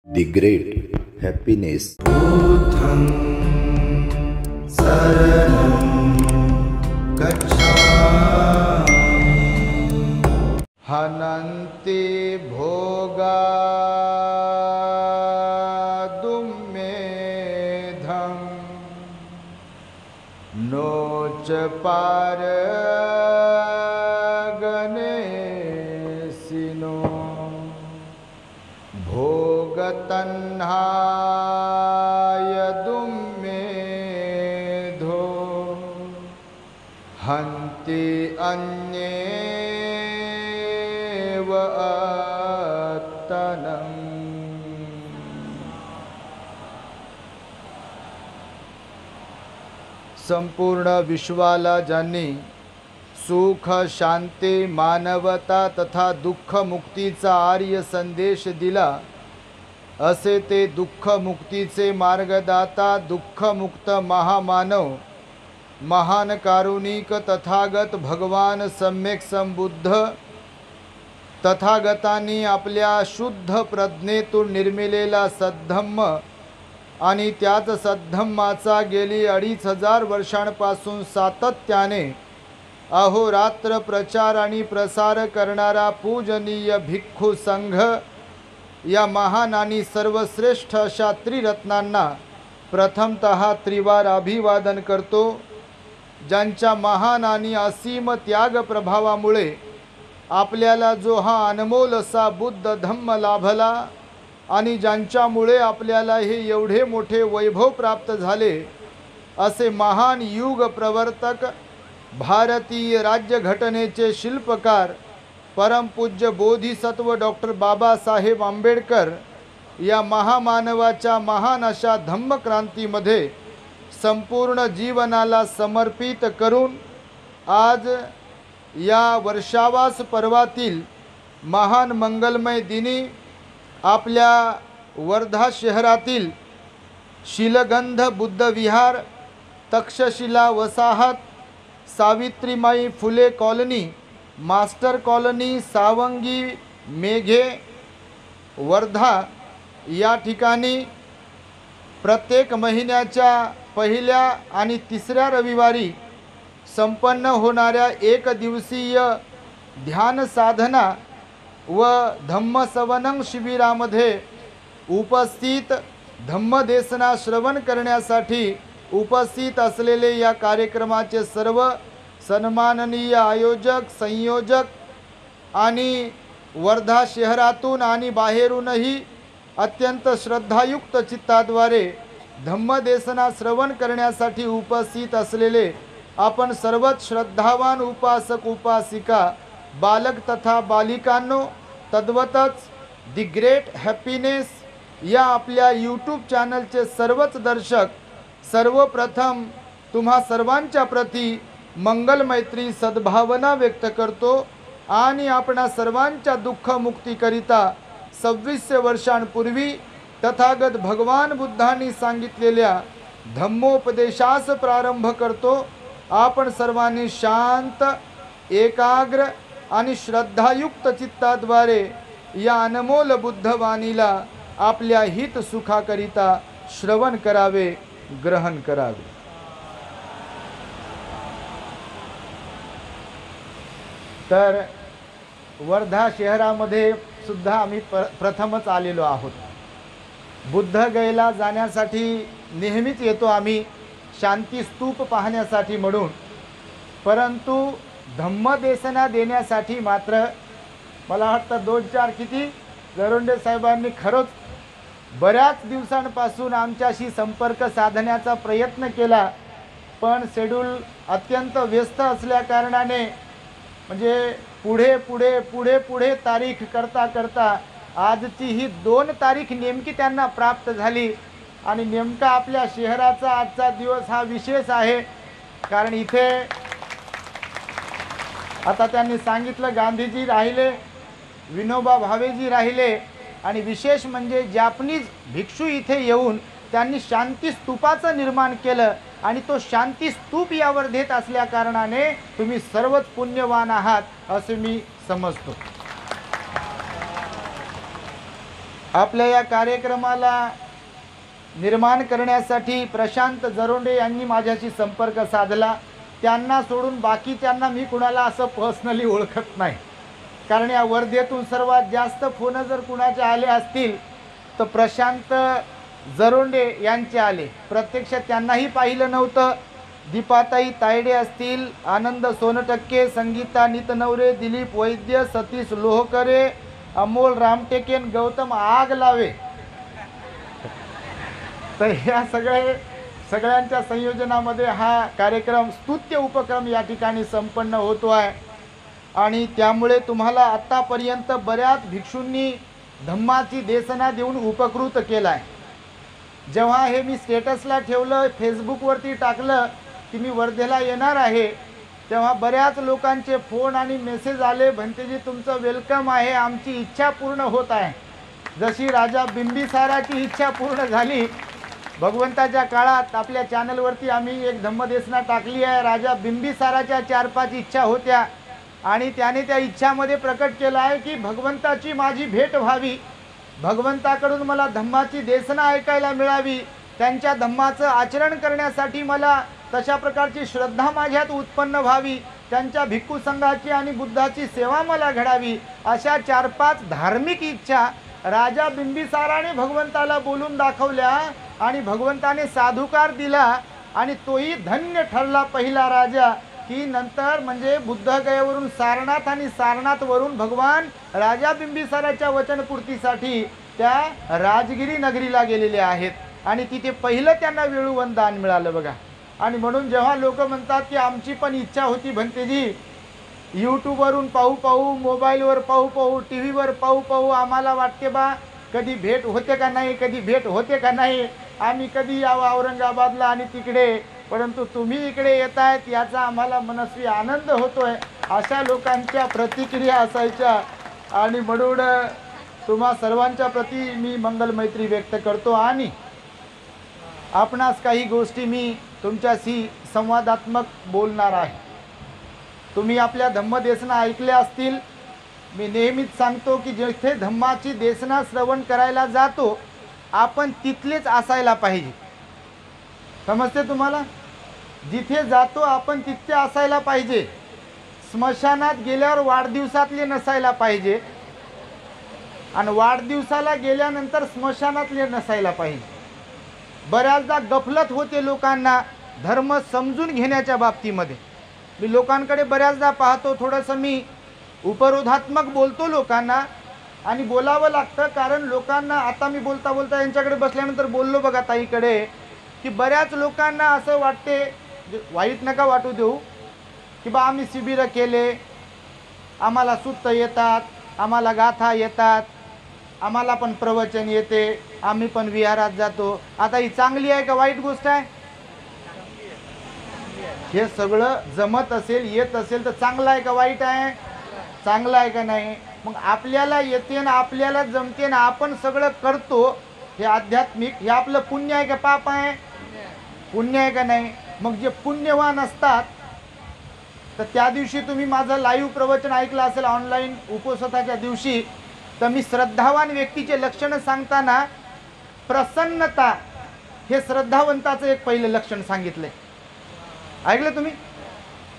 The Great Happiness. बुद्धं शरणं गच्छामि। हनन्ति भोगादुमेधं नो च पारगणेशिनो भोगतन्हाय दुम्मेधो हन्ति अन्येव अत्तनं। संपूर्ण विश्वाला ज्यांनी सुख शांती मानवता तथा दुःख मुक्तीचा आर्य संदेश दिला, असे ते दुःख मुक्तीचे मार्गदाता दुःखमुक्त महामानव महान कारुणिक तथागत भगवान सम्यक संबुद्ध तथागतांनी आपल्या शुद्ध प्रज्ञेतून निर्मिलेला सद्धम्म आणि त्याच सद्धम्माचा गेली 2500 वर्षांपासून सातत्याने अहोरात्र प्रचार आणि प्रसार करणारा पूजनीय भिक्खू संघ या महान आणि सर्वश्रेष्ठ अशा त्रिरत्नांना प्रथमतः त्रिवार अभिवादन करतो, ज्यांच्या महान आणि असीम त्याग प्रभावामुळे आपल्याला जो हा अनमोल असा बुद्ध धम्म लाभला आणि ज्यांच्यामुळे आपल्याला हे एवढे मोठे वैभव प्राप्त झाले, असे महान युग प्रवर्तक भारतीय राज्यघटनेचे शिल्पकार परमपूज्य बोधिसत्व डॉक्टर बाबासाहेब आंबेडकर या महामानवाच्या महान अशा धम्मक्रांतीमध्ये संपूर्ण जीवनाला समर्पित करून आज या वर्षावास पर्वातील महान मंगलमय दिनी आपल्या वर्धा शहरातील शीलगंध बुद्ध विहार, तक्षशिला वसाहत, Savitrimai Phule colony, master colony, Sawangi, Meghe, Wardha या ठिकाणी प्रत्येक महिन्याच्या पहिल्या आणि तिसऱ्या रविवारी संपन्न होणाऱ्या एक दिवसीय ध्यान साधना व धम्मसवनं शिबिरामध्ये उपस्थित धम्मदेसना श्रवण करण्यासाठी उपस्थित असलेले या कार्यक्रमाचे सर्व सन्माननीय आयोजक, संयोजक आणि वर्धा शहरातून आणि बाहेरूनही अत्यंत श्रद्धायुक्त चित्ताद्वारे धम्मदेसना श्रवण करण्यासाठी उपस्थित असलेले आपण सर्वच श्रद्धावान उपासक उपासिका, बालक तथा बालिकांनो, तद्वतच दी ग्रेट हॅपीनेस या आपल्या यूट्यूब चॅनलचे सर्वच दर्शक, सर्वप्रथम तुम्हा सर्वांच्या प्रती मंगल मैत्री सद्भावना व्यक्त करतो आणि आपणा सर्वांच्या दुःख मुक्तीकरिता 2600 वर्षांपूर्वी तथागत भगवान बुद्धांनी सांगितलेल्या धम्मोपदेशास प्रारंभ करतो। आपण सर्वांनी शांत, एकाग्र आणि श्रद्धायुक्त चित्ताद्वारे या अनमोल बुद्धवाणीला आपल्या हित सुखाकरिता श्रवण करावे, ग्रहण करावे। तर वर्धा शहरामध्ये सुद्धा आम्ही प्रथमच आलेलो आहोत। बुद्धगयेला जाण्यासाठी नेहमीच येतो आम्ही शांती स्तूप पाहण्यासाठी म्हणून, परंतु धम्मदेसना देण्यासाठी मात्र मला वाटतं 2-4 किती गरुंडे साहेबांनी खरंच बऱ्याच दिवसांपासून आमच्याशी संपर्क साधण्याचा प्रयत्न केला, पण शेड्यूल अत्यंत व्यस्त असल्या कारणाने म्हणजे पुढे तारीख करता करता आजची ही 2 तारीख नेमकी त्यांना प्राप्त झाली आणि नेमका आपल्या शहराचा आजचा दिवस हा विशेष आहे। कारण इथे आता त्यांनी सांगितलं गांधीजी राहिले, विनोबा भावेजी राहिले आणि विशेष म्हणजे जॅपनीज भिक्षू इथे येऊन त्यांनी शांती स्तूपाचं निर्माण केलं आणि तो शांती स्तूप यावर देत असल्या कारणाने तुम्ही सर्वच पुण्यवान आहात असे मी समजतो। आपल्या या कार्यक्रमाला निर्माण करण्यासाठी प्रशांत जरोंडे यांनी माझ्याशी संपर्क साधला. त्यांना सोडून बाकीच्यांना मी कुणाला असं पर्सनली ओळखत नाही, कारण या वर्धेतून सर्वात जास्त फोन जर कुणाचे आले असतील तर प्रशांत जरोंडे यांचे आले. प्रत्यक्ष त्यांनाही पाहिलं नव्हतं. दीपाताई तायडे असतील, आनंद सोनटक्के, संगीता नितनवरे, दिलीप वैद्य, सतीश लोहकरे, अमोल रामटेकेन, गौतम आगलावे, तर ह्या सगळ्यांच्या संयोजनामध्ये हा कार्यक्रम स्तुत्य उपक्रम या ठिकाणी संपन्न होतो आहे. आणि त्यामुळे तुम्हाला आत्तापर्यंत बऱ्याच भिक्षूंनी धम्माची देसना देऊन उपकृत केला आहे. जेव्हा हे मी स्टेटसला ठेवलं, फेसबुकवरती टाकलं की मी वर्धेला येणार आहे, तेव्हा बऱ्याच लोकांचे फोन आणि मेसेज आले, भंतेजी तुमचं वेलकम आहे, आमची इच्छा पूर्ण होत आहे. जशी राजा बिंबिसाराची इच्छा पूर्ण झाली, भगवंताच्या काळात आपल्या चॅनलवरती आम्ही एक धम्मदेसना टाकली आहे. राजा बिंबिसाराच्या 4-5 इच्छा होत्या आणि त्याने त्या इच्छामध्ये प्रकट केलं आहे की भगवंताची माझी भेट व्हावी, भगवंताकडून मला धम्माची देसना ऐकायला मिळावी, त्यांच्या धम्माचं आचरण करण्यासाठी मला तशा प्रकारची श्रद्धा माझ्यात उत्पन्न व्हावी, त्यांच्या भिक्खू संघाची आणि बुद्धाची सेवा मला घडावी, अशा 4-5 धार्मिक इच्छा राजा बिंबिसाराने भगवंताला बोलून दाखवल्या आणि भगवंताने साधुकार दिला आणि तोही धन्य ठरला पहिला राजा की नंतर म्हणजे बुद्धगयेवरून सारनाथ आणि सारनाथवरून भगवान राजा बिंबिसाराच्या वचनपूर्तीसाठी त्या राजगिरी नगरीला गेलेले आहेत आणि तिथे पहिलं त्यांना वेळुवन दान मिळालं बघा. आणि म्हणून जेव्हा लोक म्हणतात की आमची पण इच्छा होती भंतेजी, यूट्यूबवरून पाहू पाहू, मोबाईलवर पाहू पाहू, टी व्हीवर पाहू पाहू आम्हाला वाटते बा कधी भेट होते का नाही, कधी भेट होते का नाही, आम्ही कधी यावं औरंगाबादला आणि तिकडे, परंतु तुम्ही इकडे येत आहेत याचा आम्हाला मनस्वी आनंद होतोय. अशा लोकांच्या प्रतिक्रिया असायच्या आणि म्हणून तुम्हा सर्वांच्या प्रती मी मंगल मैत्री व्यक्त करतो. आणि आपणास काही गोष्टी मी तुमच्याशी संवादात्मक बोलणार आहे. तुम्ही आपल्या धम्मदेसना ऐकल्या असतील. मी नेहमीच सांगतो की जिथे धम्माची देसना श्रवण करायला जातो आपण तिथलेच असायला पाहिजे. समजते तुम्हाला? जिथे जातो आपण तिथे असायला पाहिजे. स्मशानात गेल्यावर वाढदिवसातले नसायला पाहिजे आणि वाढदिवसाला गेल्यानंतर स्मशानातले नसायला पाहिजे. बऱ्याचदा गफलत होते लोकांना धर्म समजून घेण्याच्या बाबतीमध्ये. मी लोकांकडे बऱ्याचदा पाहतो, थोडंसं मी उपरोधात्मक बोलतो लोकांना आणि बोलावं लागतं, कारण लोकांना आता मी बोलता बोलता यांच्याकडे बसल्यानंतर बोललो बघा ताईकडे की बऱ्याच लोकांना असं वाटते, वाईट नका वाटू देऊ, की बा आम्ही शिबिरं केले, आम्हाला सुत्त येतात, आम्हाला गाथा येतात, आम्हाला पण प्रवचन येते, आम्ही पण विहारात जातो. आता ही चांगली आहे का वाईट गोष्ट आहे? हे सगळं जमत असेल, येत असेल तर चांगलं आहे का वाईट आहे? चांगलं आहे का नाही? मग आपल्याला येते ना, आपल्याला जमते ना, आपण सगळं करतो, हे आध्यात्मिक, हे आपलं पुण्य आहे का पाप आहे? पुण्य आहे का नाही? मग जे पुण्यवान असतात तर त्या दिवशी तुम्ही माझं लाईव्ह प्रवचन ऐकलं असेल ऑनलाईन उपोषणाच्या दिवशी, तर मी श्रद्धावान व्यक्तीचे लक्षण सांगताना प्रसन्नता हे श्रद्धावंताचं एक पहिलं लक्षण सांगितलंय. ऐकलं तुम्ही?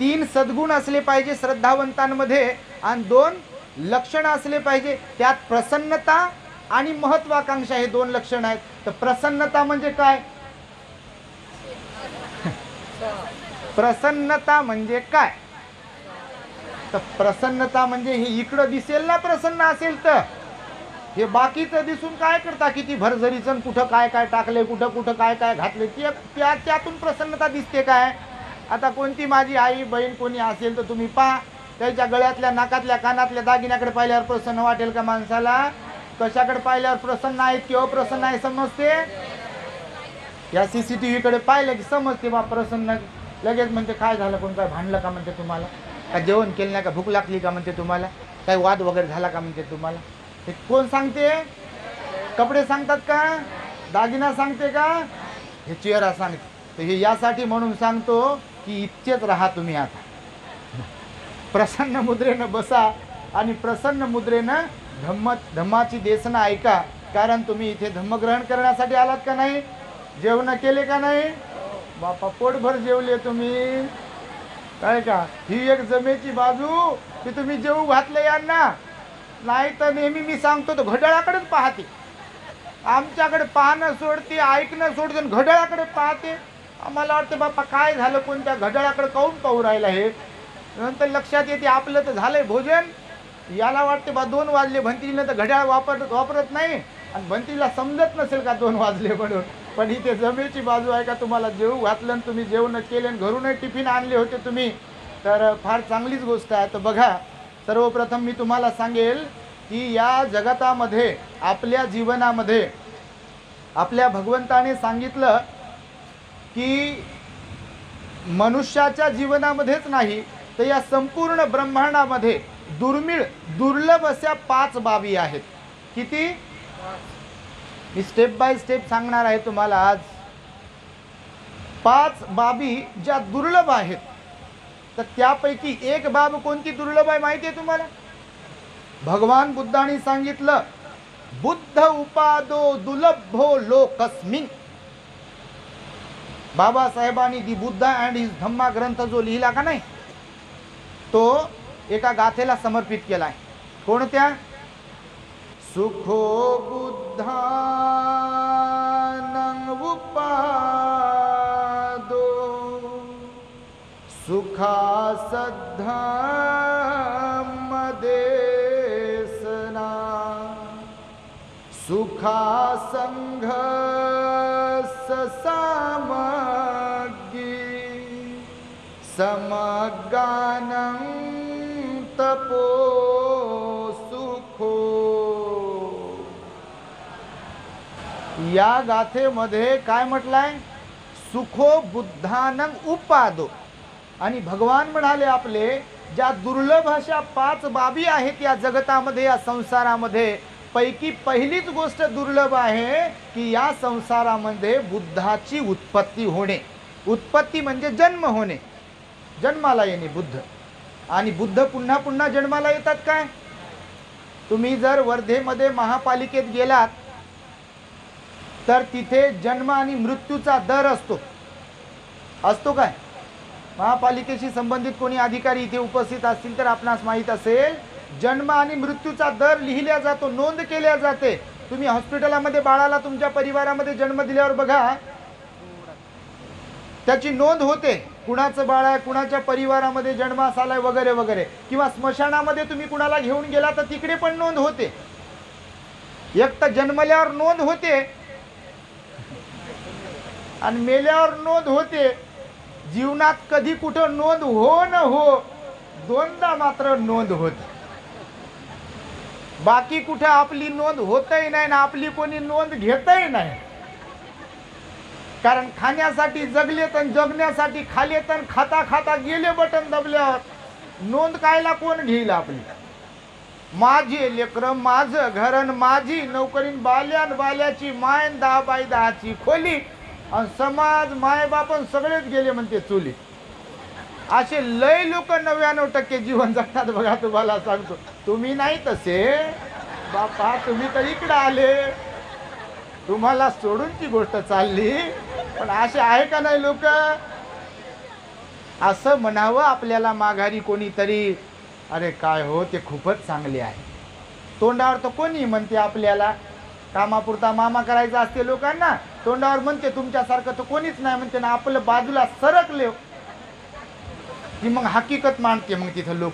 3 सद्गुण असले पाहिजे श्रद्धावंतांमध्ये आणि 2 लक्षण असले पाहिजे. त्यात प्रसन्नता आणि महत्वाकांक्षा हे 2 लक्षण आहेत. तर प्रसन्नता म्हणजे काय? प्रसन्नता म्हणजे काय? तर प्रसन्नता म्हणजे हे इकडं दिसेल ना, प्रसन्न असेल तर हे बाकीचं दिसून काय करता, किती भरझरीचं कुठं काय काय टाकले, कुठं कुठं काय काय घातले, त्यातून प्रसन्नता दिसते काय? आता कोणती माझी आई बहीण कोणी असेल तर तुम्ही पहा, त्याच्या गळ्यातल्या नाकातल्या कानातल्या दागिन्याकडे पाहिल्यावर प्रसन्न वाटेल का माणसाला? कशाकडे पाहिल्यावर प्रसन्न आहेत की अप्रसन्न आहे समजते? या CCTV कडे पाहिलं की समजते बा प्रसन्न. लगेच म्हणते काय झालं, कोण काय भांडलं का म्हणते तुम्हाला, का जेवण केलं नाही का, भूक लागली का म्हणते तुम्हाला, काय वाद वगैरे झाला का म्हणते तुम्हाला. हे कोण सांगते? कपडे सांगतात का? दागिना सांगते का? हे चेहरा सांगते. तर हे यासाठी म्हणून सांगतो की इतकेच राहा तुम्ही. आता प्रसन्न मुद्रेनं बसा आणि प्रसन्न मुद्रेनं धम्माची देसना ऐका. कारण तुम्ही इथे धम्मग्रहण करण्यासाठी आलात का नाही? जेवण केले का नाही? बापा पोटभर जेवले तुम्ही काय का? ही एक जमेची बाजू की तुम्ही जेवू घातले यांना. नाही तर नेहमी मी सांगतो तो घड्याळाकडेच पाहते. आमच्याकडे पाहणं सोडते, ऐकणं सोडते, घड्याळाकडे पाहते. आम्हाला वाटतं बापा काय झालं, कोणत्या घड्याळाकडे काऊन पाहू राहिला हे. नंतर लक्षात येते आपलं तर झालंय भोजन. याला वाटते बा 2 वाजले, भंतीजीने तर घड्याळ वापरत नाही आणि भंतीला समजत नसेल का 2 वाजले म्हणून. पण इथे जमेची बाजू आहे का? तुम्हाला जेवू घातलं आणि तुम्ही जेवण केले आणि घरूनही टिफिन आणले होते तुम्ही, तर फार चांगलीच गोष्ट आहे. तर बघा, सर्वप्रथम मी तुम्हाला सांगेल की या जगतामध्ये, आपल्या जीवनामध्ये आपल्या भगवंताने सांगितलं की मनुष्याच्या जीवनामध्येच नाही तर या संपूर्ण ब्रह्मांडामध्ये दुर्लभ अशा 5 बाबी आहेत. किती? मी स्टेप बाय स्टेप सांगणार आहे तुम्हाला आज. 5 बाबी ज्या दुर्लभ आहेत, तर त्यापैकी एक बाब कोणती दुर्लभ आहे माहिती आहे तुम्हाला? भगवान बुद्धांनी सांगितलं, बुद्ध उपादो दुर्लभो लोकस्मिन. बाबासाहेबांनी दी बुद्धा अँड हिज धम्मा ग्रंथ जो लिहिला का नाही, तो एका गाथेला समर्पित केलाय. कोणत्या? सुखो बुद्धानं उपादो सुखासद्धम्मदेशना सुखासंघससामग्गी समगानं तपो सुखो. या गाथेमध्ये काय म्हटलंय? सुखो बुद्धानं उपादो. आणि भगवान म्हणाले आपले, ज्या दुर्लभ अशा 5 बाबी आहेत या जगतामध्ये, या संसारामध्ये, पैकी पहिलीच गोष्ट दुर्लभ आहे की या संसारामध्ये बुद्धाची उत्पत्ती होणे. उत्पत्ती म्हणजे जन्म होणे, जन्माला येणे बुद्ध. आणि बुद्ध पुन्हा पुन्हा जन्माला येतात काय? तुम्ही जर वर्धेमध्ये महापालिकेत गेलात तर तिथे जन्म आणि मृत्यूचा दर असतो काय? महापालिकेशी संबंधित कोणी अधिकारी इथे उपस्थित असतील तर आपणास माहीत असेल, जन्म आणि मृत्यूचा दर लिहिला जातो, नोंद केल्या जाते. तुम्ही हॉस्पिटलमध्ये बाळाला तुमच्या परिवारामध्ये जन्म दिल्यावर बघा, त्याची नोंद होते. कुणाचं बाळ आहे, कुणाच्या परिवारामध्ये जन्मास आलाय वगैरे वगैरे. किंवा स्मशानामध्ये तुम्ही कुणाला घेऊन गेला तर तिकडे पण नोंद होते. एक तर जन्मल्यावर नोंद होते आणि मेल्यावर नोंद होते. जीवनात कधी कुठं नोंद हो न हो, 2दा मात्र नोंद होते. बाकी कुठे आपली नोंद होतही नाही ना आपली कोणी नोंद घेतही नाही. कारण खाण्यासाठी जगले तर जगण्यासाठी खाले तर खाता खाता गेले बटन दबल्यावर नोंद कायला कोण घेईल आपली? माझे लेकरं, माझं घरन, माझी नोकरीन, बाल्यान बाल्याची मायन 10x10ची खोली आणि समाज मायबापन सगळेच गेले म्हणते चुली. असे लय लोक 99% जीवन जगतात बघा. तुम्हाला सांगतो, तुम्ही नाही तसे बापा, तुम्ही तर इकडे आले, तुम्हाला सोडूनची गोष्ट चालली. पण असे आहे का नाही लोक? असं म्हणावं आपल्याला माघारी कोणीतरी, अरे काय हो ते खूपच चांगले आहे. तोंडावर तर कोणी म्हणते आपल्याला, कामापुरता मामा करायचा असते लोकांना, तोंडावर म्हणते. तुमच्यासारखं तर कोणीच नाही म्हणते ना. आपलं बाजूला सरकले की मग हकीकत मांडते मग तिथं लोक,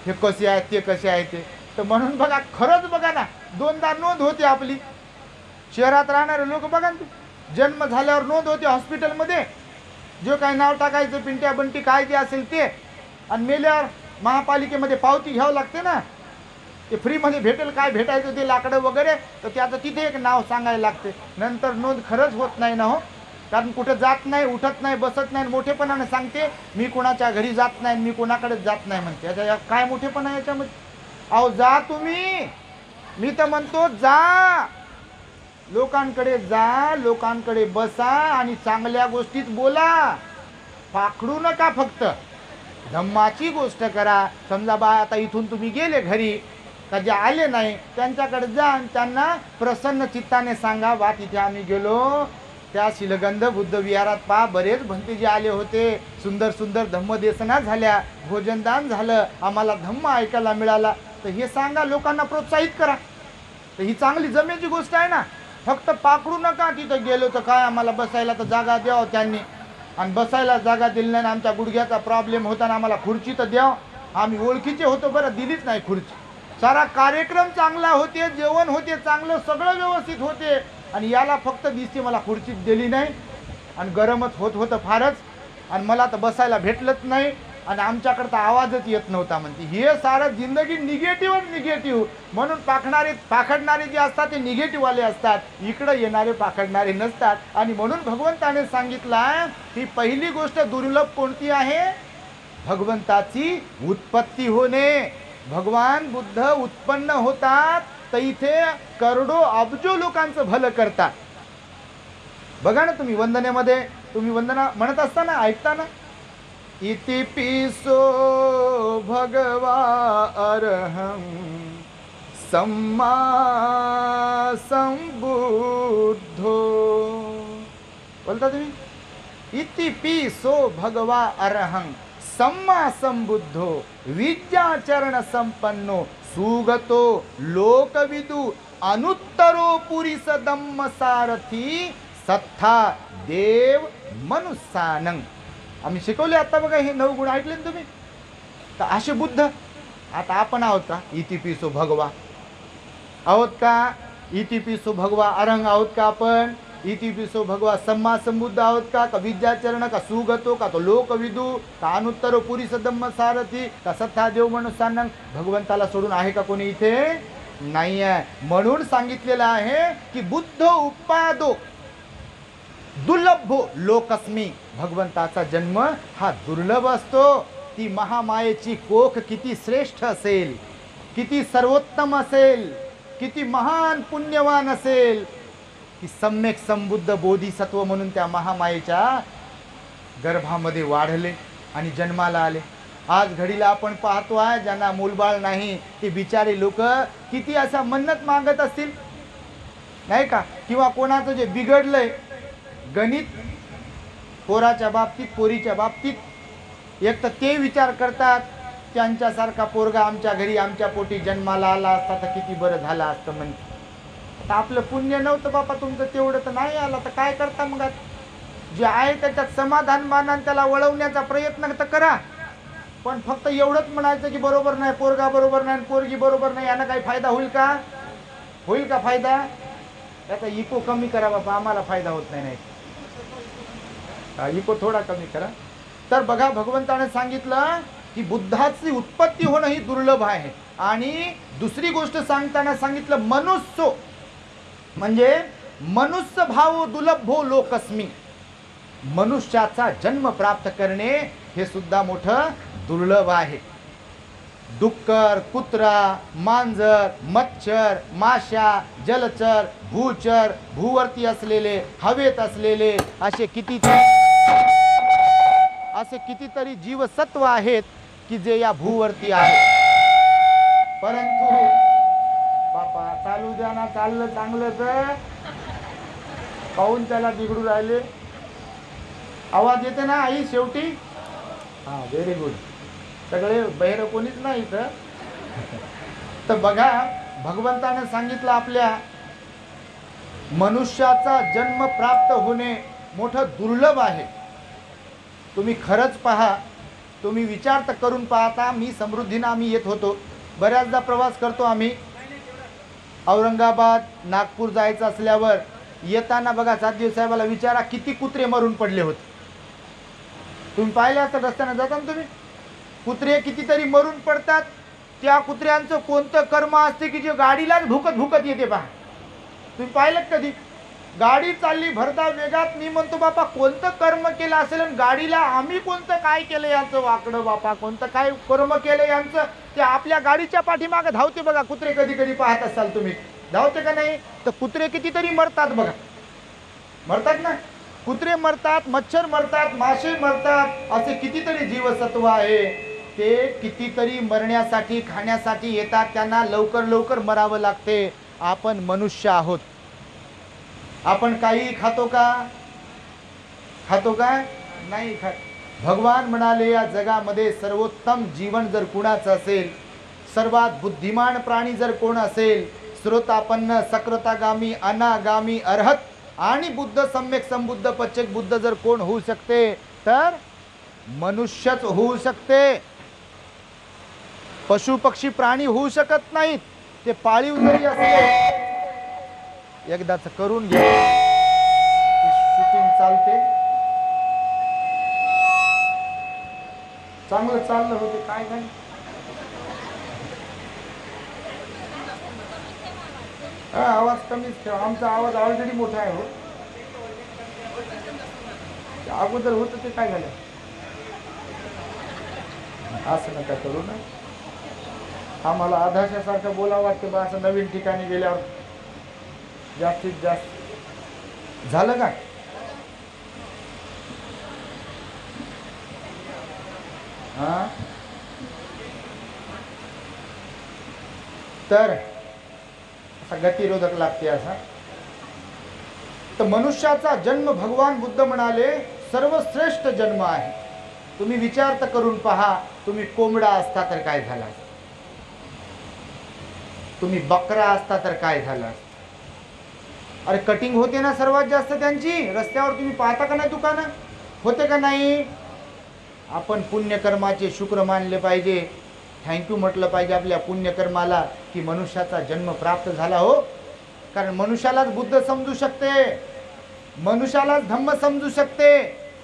हे कसे आहेत ते कसे आहे ते. तर म्हणून बघा, खरंच बघा ना, 2दा नोंद होते आपली. शहरात राहणारे लोक बघा ना, जन्म झाल्यावर नोंद होते हॉस्पिटलमध्ये, जे काही नाव टाकायचं पिंट्या बंटी काय ते असेल ते. आणि मेल्यावर महापालिकेमध्ये पावती घ्यावं लागते ना, ते फ्रीमध्ये भेटेल काय भेटायचं ते लाकडं वगैरे, तर त्याचं तिथे एक नाव सांगायला लागते. नंतर नोंद खरंच होत नाही ना हो, कारण कुठं जात नाही, उठत नाही, बसत नाही, मोठेपणाने सांगते मी कोणाच्या घरी जात नाही, मी कोणाकडेच जात नाही म्हणते. याच्या काय मोठेपणा याच्यामध्ये? अहो जा तुम्ही, मी तर म्हणतो जा, लोकांकडे जा, लोकांकडे बसा आणि चांगल्या गोष्टीत बोला, पाखडू नका. फक्त धम्माची गोष्ट करा. समजा बा आता इथून तुम्ही गेले घरी, का जे आले नाही त्यांच्याकडे जा आणि त्यांना प्रसन्न चित्ताने सांगा बा तिथे आम्ही गेलो, त्या शिलगंध बुद्ध विहारात पहा बरेच भंते जे आले होते, सुंदर सुंदर धम्मदेशना झाल्या, भोजनदान झालं, आम्हाला धम्म ऐकायला मिळाला. तर हे सांगा, लोकांना प्रोत्साहित करा. तर ही चांगली जमेची गोष्ट आहे ना. फक्त पाकडू नका, तिथं गेलो तर काय आम्हाला बसायला तर जागा द्यावं त्यांनी, आणि बसायला जागा दिली नाही, आमच्या गुडघ्याचा प्रॉब्लेम होता ना, आम्हाला खुर्ची तर द्यावं. आम्ही ओळखीचे होतो बरं, दिलीच नाही खुर्ची. सारा कार्यक्रम चांगला होते, जेवण होते चांगलं, सगळं व्यवस्थित होते, आणि याला फक्त दिसते मला खुर्चीच दिली नाही, आणि गरमच होत होतं फारच, आणि मला तर बसायला भेटलंच नाही, आणि आमच्याकडं तर आवाजच येत नव्हता म्हणते. हे सारं जिंदगी निगेटिव्ह. म्हणून पाखडणारे जे असतात ते निगेटिव्हवाले असतात, इकडं येणारे पाखडणारे नसतात. आणि म्हणून भगवंताने सांगितलं की पहिली गोष्ट दुर्लभ कोणती आहे? भगवंताची उत्पत्ती होणे. भगवान बुद्ध उत्पन्न होतात तर इथे करोडो अब्जो लोकांचं भलं करतात. बघा ना, तुम्ही वंदनेमध्ये तुम्ही वंदना म्हणत असताना ऐकताना, इति पिसो भगवा अरहं सम्मा संबुद्धो, बोलता तुम्ही, इति पिसो भगवा अरहं सम्मा संबुद्धो विद्याचरण संपन्नो सुगतो लोकविदु अनुत्तरो पुरीस धम्म सारथी सत्था देव मनुष्यानं. आम्ही शिकवले आता बघा, हे 9 गुण ऐकले ना तुम्ही. तर असे बुद्ध आता आपण आहोत का? इति पिसो भगवा आहोत का? इति पिसो भगवा अरहं आहोत का आपण? इति पिसो भगवा सम्मा संबुद्ध आहोत का? का विद्याचरण, का सुगतो, का तो लोकविदू, का अनुत्तरो पुरी सदम्म सारथी, का सत्ता देव मनुष्यानं. भगवंताला सोडून आहे का कोणी इथे? नाही आहे. म्हणून सांगितलेलं आहे की बुद्ध उपादो दुर्लभो लोकस्मी. भगवंताचा जन्म हा दुर्लभ असतो. ती महामायेची कोख किती श्रेष्ठ असेल, किती सर्वोत्तम असेल, किती महान पुण्यवान असेल, की सम्यक संबुद्ध बोधिसत्व म्हणून त्या महामायेच्या गर्भामध्ये वाढले आणि जन्माला आले. आज घडीला आपण पाहतो आहे, ज्यांना मूलबाळ नाही ते बिचारे लोक किती असा मन्नत मागत असतील, नाही का? किंवा कोणाचं जे बिघडलंय गणित, पोराच्या बाबतीत, पोरीच्या बाबतीत, एक तर ते विचार करतात त्यांच्यासारखा पोरगा आमच्या घरी आमच्या पोटी जन्माला आला असता तर किती बरं झालं असतं म्हणते. तर आपलं पुण्य नव्हतं बापा तुमचं तेवढं, तर नाही आला तर काय करता मग? जे आहे त्याच्यात समाधान माना, त्याला वळवण्याचा प्रयत्न तर करा. पण फक्त एवढंच म्हणायचं की बरोबर नाही, पोरगा बरोबर नाही, पोरगी बरोबर नाही, यानं काही फायदा होईल का? होईल का फायदा? याचा इको कमी करा बाबा, आम्हाला फायदा होत नाही. इको थोडा कमी करा. तर बघा, भगवंताने सांगितलं की बुद्धाची उत्पत्ती होणं ही दुर्लभ आहे. आणि दुसरी गोष्ट सांगताना सांगितलं मनुष्य, म्हणजे मनुष्य भाव दुर्लभो लोकस्मी. मनुष्याचा जन्म प्राप्त करणे हे सुद्धा मोठं दुर्लभ आहे. डुक्कर, कुत्रा, मांजर, मच्छर, माशा, जलचर, भूचर, भूवरती असलेले, हवेत असलेले असे कितीतरी जीवसत्व आहेत की जे या भूवरती आहेत. परंतु बापा चालू द्या ना, चाललं चांगलं तर पाहून त्याला बिघडू राहिले. आवाज येते ना आई शेवटी? हा, व्हेरी गुड. सगळे बहिर कोणीच नाही तर. तर बघा, भगवंताने सांगितलं आपल्या मनुष्याचा जन्म प्राप्त होणे मोठं दुर्लभ आहे. तुम्ही खरंच पहा, तुम्ही विचार तर करून पाहता. मी समृद्धीनं आम्ही येत होतो, बऱ्याचदा प्रवास करतो आम्ही. औरंगाबाद, नागपूर जायचं असल्यावर येताना बघा, सातदेव साहेबाला विचारा किती कुत्रे मरून पडले होते. तुम्ही पाहिले असं रस्त्याने जाता तुम्ही, कुत्रे कितीतरी मरून पडतात. त्या कुत्र्यांचं कोणतं कर्म असते की जे गाडीलाच भुकत येते पहा. तुम्ही पाहिलं कधी? गाडी चालली भरधाव वेगात, मी म्हणतो बापा कोणतं कर्म केलं असेल आणि गाडीला आम्ही कोणतं काय केलं यांचं वाकडं बापा, कोणतं काय कर्म केलं यांचं, ते आपल्या गाडीच्या पाठीमागे धावते बघा. कुत्रे कधी कधी पाहत असाल तुम्ही, धावते का नाही? तर कुत्रे कितीतरी मरतात बघा, मरतात ना. कुत्रे मरतात, मच्छर मरतात, मासे मरतात, असे कितीतरी जीवसत्व आहे ते कितीतरी मरण्यासाठी खाण्यासाठी येतात, त्यांना लवकर लवकर मरावं लागते. आपण मनुष्य आहोत. आपण काही खातो का? खातो का? नाही खात. भगवान म्हणाले या जगामध्ये सर्वोत्तम जीवन जर कुणाचं असेल, सर्वात बुद्धिमान प्राणी जर कोण असेल, श्रोतापन्न सकृतागामी अनागामी अर्हत आणि बुद्ध सम्यक संबुद्ध पच्चक बुद्ध जर कोण होऊ शकते तर मनुष्यच होऊ शकते. पशु पक्षी प्राणी होऊ शकत नाहीत. ते पाळीव जरी असले, एकदाच करून घ्या. शूटिंग चालते, चांगलं चाललं होते. काय झालं? आवाज कमीच ठेवा. आमचा आवाज ऑलरेडी मोठा आहे. हो, अगोदर होतं ते काय झालं? असं नका करू ना. आम्हाला आधाशासारखं बोलावं वाटतं बा. असं नवीन ठिकाणी गेल्यावर जास्तीत जास्त झालं का? हा, तर असा गतिरोधक लागते असा. तर मनुष्याचा जन्म भगवान बुद्ध म्हणाले सर्वश्रेष्ठ जन्म आहे. तुम्ही विचार तर करून पहा. तुम्ही कोंबडा असता तर काय झाला? तुम्ही बकरा असता तर काय झालं? अरे कटिंग होते ना सर्वात जास्त त्यांची. रस्त्यावर तुम्ही पाहता का नाही? दुकानं होते का नाही? आपण पुण्यकर्माचे शुक्र मानले पाहिजे. थँक्यू म्हटलं पाहिजे आपल्या पुण्यकर्माला की मनुष्याचा जन्म प्राप्त झाला. हो, कारण मनुष्यालाच बुद्ध समजू शकते, मनुष्यालाच धम्म समजू शकते,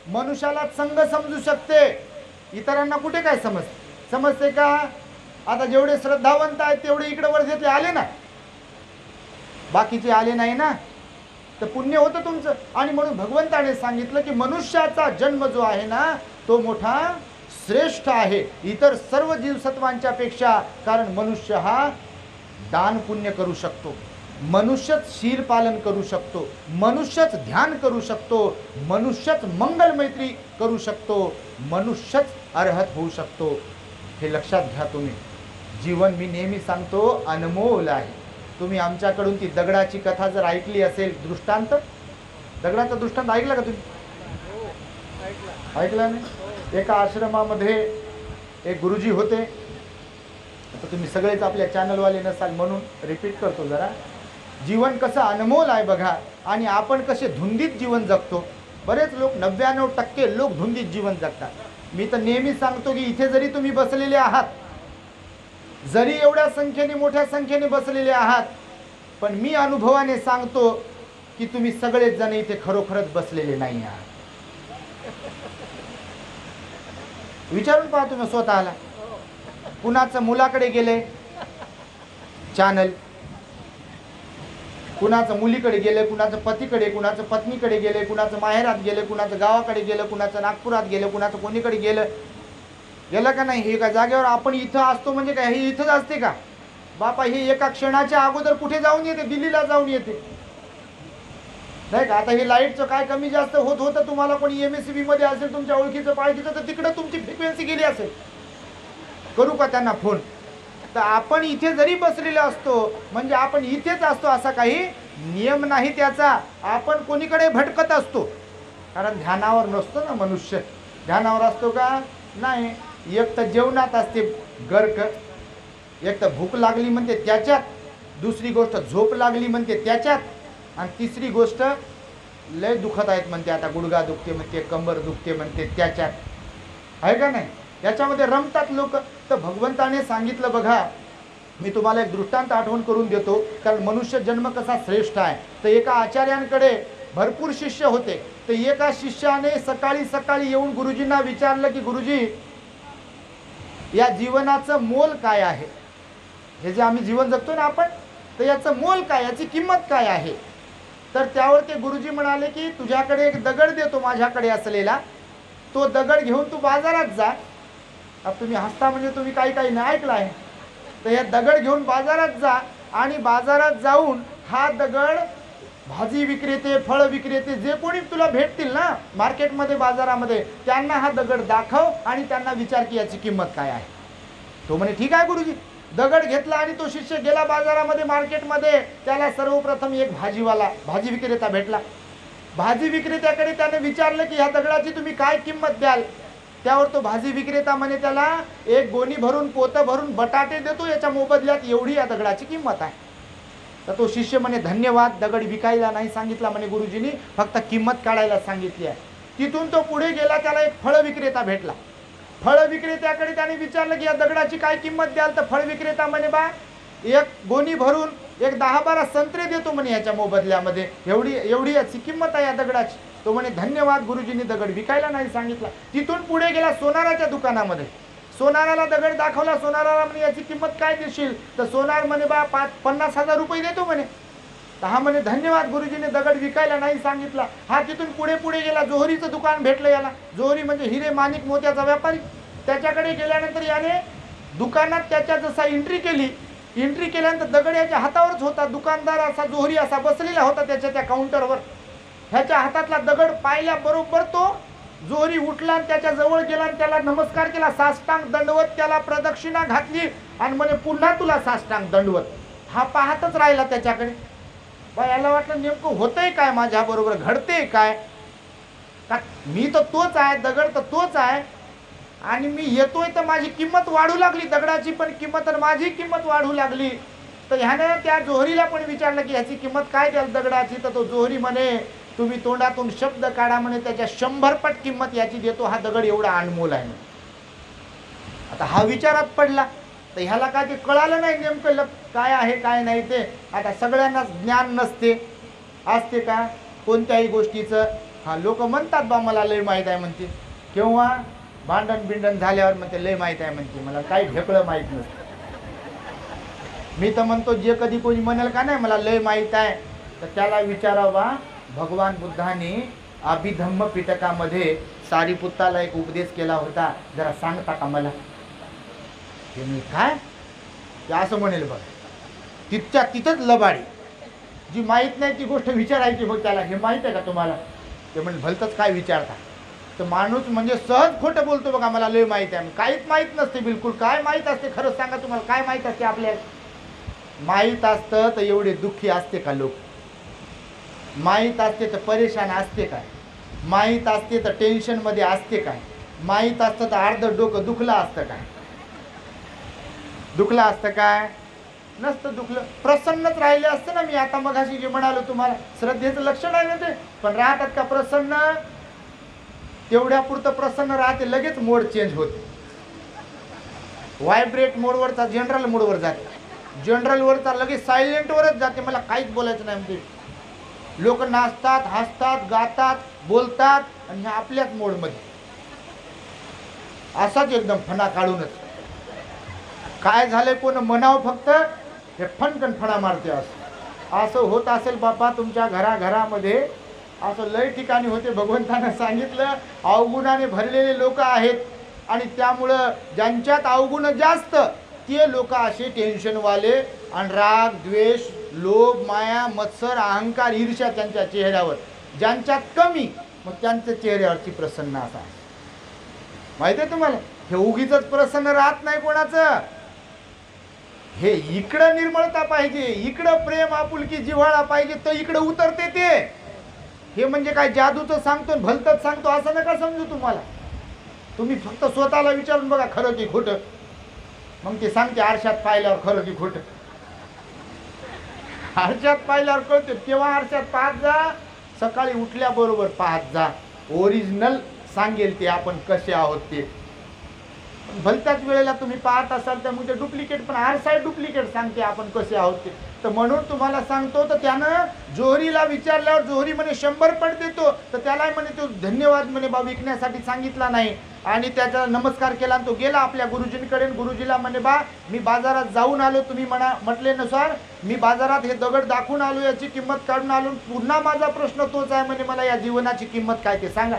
मनुष्यालाच संघ समजू शकते. इतरांना कुठे काय समजते का? आता जेवढे श्रद्धावंत आहेत तेवढे इकडे वर्धेतले आले ना, बाकीचे आले नाही ना. तर पुण्य होतं तुमचं. आणि म्हणून भगवंताने सांगितलं की मनुष्याचा जन्म जो आहे ना तो मोठा श्रेष्ठ आहे इतर सर्व जीवसत्वांच्या पेक्षा. कारण मनुष्य हा दान पुण्य करू शकतो, मनुष्यच शील पालन करू शकतो, मनुष्यच ध्यान करू शकतो, मनुष्यच मंगल मैत्री करू शकतो, मनुष्यच अर्हत होऊ शकतो. हे लक्षात घ्या तुम्ही. जीवन मी नेहमी सांगतो अनमोल आहे. तुम्ही आमच्याकडून ती दगडाची कथा जर ऐकली असेल, दृष्टांत, दगडाचा दृष्टांत ऐकला का तुम्ही? ऐकला नाही? एका आश्रमामध्ये एक गुरुजी होते. आता तुम्ही सगळेच आपल्या चॅनलवाले नसाल म्हणून रिपीट करतो जरा. जीवन कसं अनमोल आहे बघा. आणि आपण कसे धुंदीत जीवन जगतो. बरेच लोक 99% लोक धुंदीत जीवन जगतात. मी तर नेहमी सांगतो की इथे जरी तुम्ही बसलेले आहात, जरी एवढ्या संख्येने मोठ्या संख्येने बसलेले आहात, पण मी अनुभवाने सांगतो की तुम्ही सगळेच जण इथे खरोखरच बसलेले नाही आहात. विचारून पहा तुम्ही स्वतःला. कुणाचं मुलाकडे गेले चॅनल, कुणाचं मुलीकडे गेले, कुणाचं पतीकडे, कुणाचं पत्नीकडे गेले, कुणाचं माहेरात गेले, कुणाचं गावाकडे गेलं, कुणाचं नागपुरात गेलं, कुणाचं कोणीकडे गेलं. गेलं का नाही? हे का जागेवर आपण इथं असतो म्हणजे काय हे इथंच असते का? बापा हे एका क्षणाच्या अगोदर कुठे जाऊन येते? दिल्लीला जाऊन येते नाही का? आता हे लाईटचं काय कमी जास्त होत होतं तुम्हाला कोणी MSCB मध्ये असेल तुमच्या ओळखीचं पाळखीचं तर तिकडं तुमची फ्रिक्वेन्सी गेली असेल. करू का त्यांना फोन? तर आपण इथे जरी बसलेलो असतो म्हणजे आपण इथेच असतो असा काही नियम नाही त्याचा. आपण कोणीकडे भटकत असतो. कारण ध्यानावर नसतो ना मनुष्य. ध्यानावर असतो का? नाही. एक तर जेवणात असते गर्क, एक तर भूक लागली म्हणते त्याच्यात, दुसरी गोष्ट झोप लागली म्हणते त्याच्यात, आणि तिसरी गोष्ट लय दुखत आहेत म्हणते. आता गुडघा दुखते म्हणते, कंबर दुखते म्हणते त्याच्यात. आहे का नाही? याच्यामध्ये रमतात लोक. तर भगवंताने सांगितलं बघा. मी तुम्हाला एक दृष्टांत आठवण करून देतो कारण मनुष्य जन्म कसा श्रेष्ठ आहे. तर एका आचार्यांकडे भरपूर शिष्य होते. तर एका शिष्याने सकाळी सकाळी येऊन गुरुजींना विचारलं की गुरुजी या जीवनाचं मोल काय आहे? हे जे आम्ही जीवन जगतो ना आपण, तर याचं मोल काय, याची किंमत काय आहे? तर त्यावर ते गुरुजी म्हणाले की तुझ्याकडे एक दगड देतो माझ्याकडे असलेला, तो दगड घेऊन तू बाजारात जा. अब तुम्ही हसता म्हणजे तुम्ही काही काही नाही ऐकलं आहे. तर हे दगड घेऊन बाजारात जा आणि बाजारात जाऊन हा दगड भाजी विक्रेते, फळ विक्रेते जे कोणी तुला भेटतील ना मार्केटमध्ये, बाजारामध्ये, त्यांना हा दगड दाखव आणि त्यांना विचार की याची किंमत काय आहे. तो म्हणे ठीक आहे गुरुजी. दगड घेतला आणि तो शिष्य गेला बाजारामध्ये, मार्केटमध्ये. त्याला सर्वप्रथम एक भाजी विक्रेता भेटला. भाजी विक्रेत्याकडे त्याने विचारलं की ह्या दगडाची तुम्ही काय किंमत द्याल. त्यावर तो भाजी विक्रेता म्हणे त्याला एक गोणी भरून, पोतं भरून बटाटे देतो, याच्या मोबदल्यात एवढी या दगडाची किंमत आहे. तर तो शिष्य म्हणे धन्यवाद, दगड विकायला नाही सांगितला म्हणे गुरुजींनी, फक्त किंमत काढायला सांगितली आहे. तिथून तो पुढे गेला. त्याला एक फळ विक्रेता भेटला. फळ विक्रेत्याकडे त्याने विचारलं की या दगडाची काय किंमत द्याल. तर फळ विक्रेता म्हणे बा एक गोणी भरून एक 10-12 संत्रे देतो म्हणे याच्या मोबदल्यामध्ये, एवढी याची किंमत आहे या दगडाची. तो म्हणे धन्यवाद, गुरुजींनी दगड विकायला नाही सांगितला. तिथून पुढे गेला सोनाराच्या दुकानामध्ये. सोनाराला दगड दाखवला. सोनाराला म्हणे याची किंमत काय देशील. तर सोनार म्हणे बा 50,000 रुपये देतो म्हणे. तर हा म्हणे धन्यवाद, गुरुजीने दगड विकायला नाही सांगितला. हा तिथून पुढे गेला. जोहरीचं दुकान भेटलं याला. जोहरी म्हणजे हिरे माणिक मोत्याचा व्यापारी. त्याच्याकडे गेल्यानंतर याने दुकानात त्याच्या जसा एंट्री केल्यानंतर दगड याच्या हातावरच होता. दुकानदार असा जोहरी असा बसलेला होता त्याच्या त्या काउंटरवर. ह्याच्या हातातला दगड पाहिल्याबरोबर तो जोहरी उठला आणि त्याच्या जवळ गेला आणि त्याला नमस्कार केला, साष्टांग दंडवत, त्याला प्रदक्षिणा घातली आणि म्हणे पुन्हा तुला साष्टांग दंडवत. हा पाहतच राहिला त्याच्याकडे. बा याला वाटलं नेमकं होतंय काय माझ्या बरोबर, घडते काय. का मी तर तोच आहे, दगड तर तोच आहे आणि मी येतोय तर माझी किंमत वाढू लागली, दगडाची पण किंमत आणि माझी किंमत वाढू लागली. तर ह्याने त्या जोहरीला पण विचारलं की ह्याची किंमत काय द्याल दगडाची. तर तो जोहरी म्हणे तुम्ही तोंडातून शब्द काढा म्हणे, त्याच्या 100 पट किंमत याची देतो, हा दगड एवढा अनमोल आहे. आता हा विचारात पडला. तर ह्याला काय ते कळालं नाही नेमकं काय आहे काय नाही ते. आता सगळ्यांना ज्ञान असते का कोणत्याही गोष्टीचं. हा लोक म्हणतात बा मला लय माहीत आहे म्हणते, केव्हा भांडण झाल्यावर म्हणते लय माहीत आहे म्हणते, मला काही ढेकळं माहीत नसतं. मी तर म्हणतो जे कधी कोणी म्हणाल का नाही मला लय माहीत आहे, तर त्याला विचारावा भगवान बुद्धाने अभिधम्म पिटकामध्ये सारीपुत्ताला एक उपदेश केला होता, जरा सांगता का मला. हे मी काय ते असं म्हणेल बघ. तिथंच लबाडी. जी माहीत नाही ती गोष्ट विचारायची. मग त्याला हे माहीत आहे का तुम्हाला. ते म्हणजे भलतंच काय विचारता. तर माणूस म्हणजे सहज खोटं बोलतो बघा मला लय माहीत आहे. काहीच माहीत नसते बिलकुल. काय माहीत असते खरंच सांगा तुम्हाला, काय माहीत असते आपल्याला. माहीत असतं तर एवढे दुःखी असते का लोक. माहीत असते तर परेशान असते काय. माहीत असते तर टेन्शनमध्ये असते काय. माहीत असतं तर अर्ध डोकं दुखलं असतं काय. दुखलं असतं काय नसतं दुखलं. प्रसन्नच राहिले असतं ना. मी आता मगाशी जे म्हणालो तुम्हाला श्रद्धेचं लक्षण आहे ना ते. पण राहतात का प्रसन्न. तेवढ्या पुरतं प्रसन्न राहते, लगेच मोड चेंज होते. व्हायब्रेट मोडवरचा जनरल मोडवर जाते. जनरलवरचा लगेच सायलेंटवरच जाते. मला काहीच बोलायचं नाही म्हणजे. लोक नाचतात, हसतात, गातात, बोलतात आणि ह्या आपल्याच मोडमध्ये असाच एकदम फणा काढूनच. काय झालंय कोण म्हणावं फक्त हे फणकन फणा मारते. असं होत असेल बापा तुमच्या घरामध्ये. असं लय ठिकाणी होते. भगवंतानं सांगितलं अवगुणाने भरलेले लोक आहेत आणि त्यामुळं ज्यांच्यात अवगुण जास्त ते लोक असे टेन्शनवाले आणि राग द्वेष लोभ माया मत्सर अहंकार ईर्ष्या त्यांच्या चेहऱ्यावर. ज्यांच्यात कमी मग त्यांच्या चेहऱ्यावरची प्रसन्न असा. माहिती आहे तुम्हाला. हे उगीच प्रसन्न राहत नाही कोणाचं. हे इकडं निर्मळता पाहिजे, इकडं प्रेम आपुलकी जिव्हाळा पाहिजे, तर इकडं उतरते ते. हे म्हणजे काय जादूचं सांगतो भलतच सांगतो असं नका समजू तुम्हाला. तुम्ही फक्त स्वतःला विचारून बघा खरं की खोटं. मग ते सांगते आरशात पाहिल्यावर खरं की खोटं. आरशात पाहिल्यावर कळते. तेव्हा आरशात पाहत जा, सकाळी उठल्याबरोबर पाहत जा. ओरिजिनल सांगेल ते आपण कसे आहोत ते. भलत्याच वेळेला तुम्ही पाहत असाल तर मग ते डुप्लिकेट. पण आरसा डुप्लिकेट सांगते आपण कसे आहोत ते. तर म्हणून तुम्हाला सांगतो. तर त्यानं जोहरीला विचारल्यावर जोहरी म्हणे 100 पट देतो. तर त्याला म्हणे तो धन्यवाद म्हणे बा विकण्यासाठी सांगितला नाही आणि त्याचा नमस्कार केला आणि तो गेला आपल्या गुरुजींकडे. गुरुजीला म्हणे बा मी बाजारात जाऊन आलो, तुम्ही म्हटल्यानुसार मी बाजारात हे दगड दाखवून आलो, याची किंमत काढून आलो. पुन्हा माझा प्रश्न तोच आहे म्हणे मला या जीवनाची किंमत काय ते सांगा.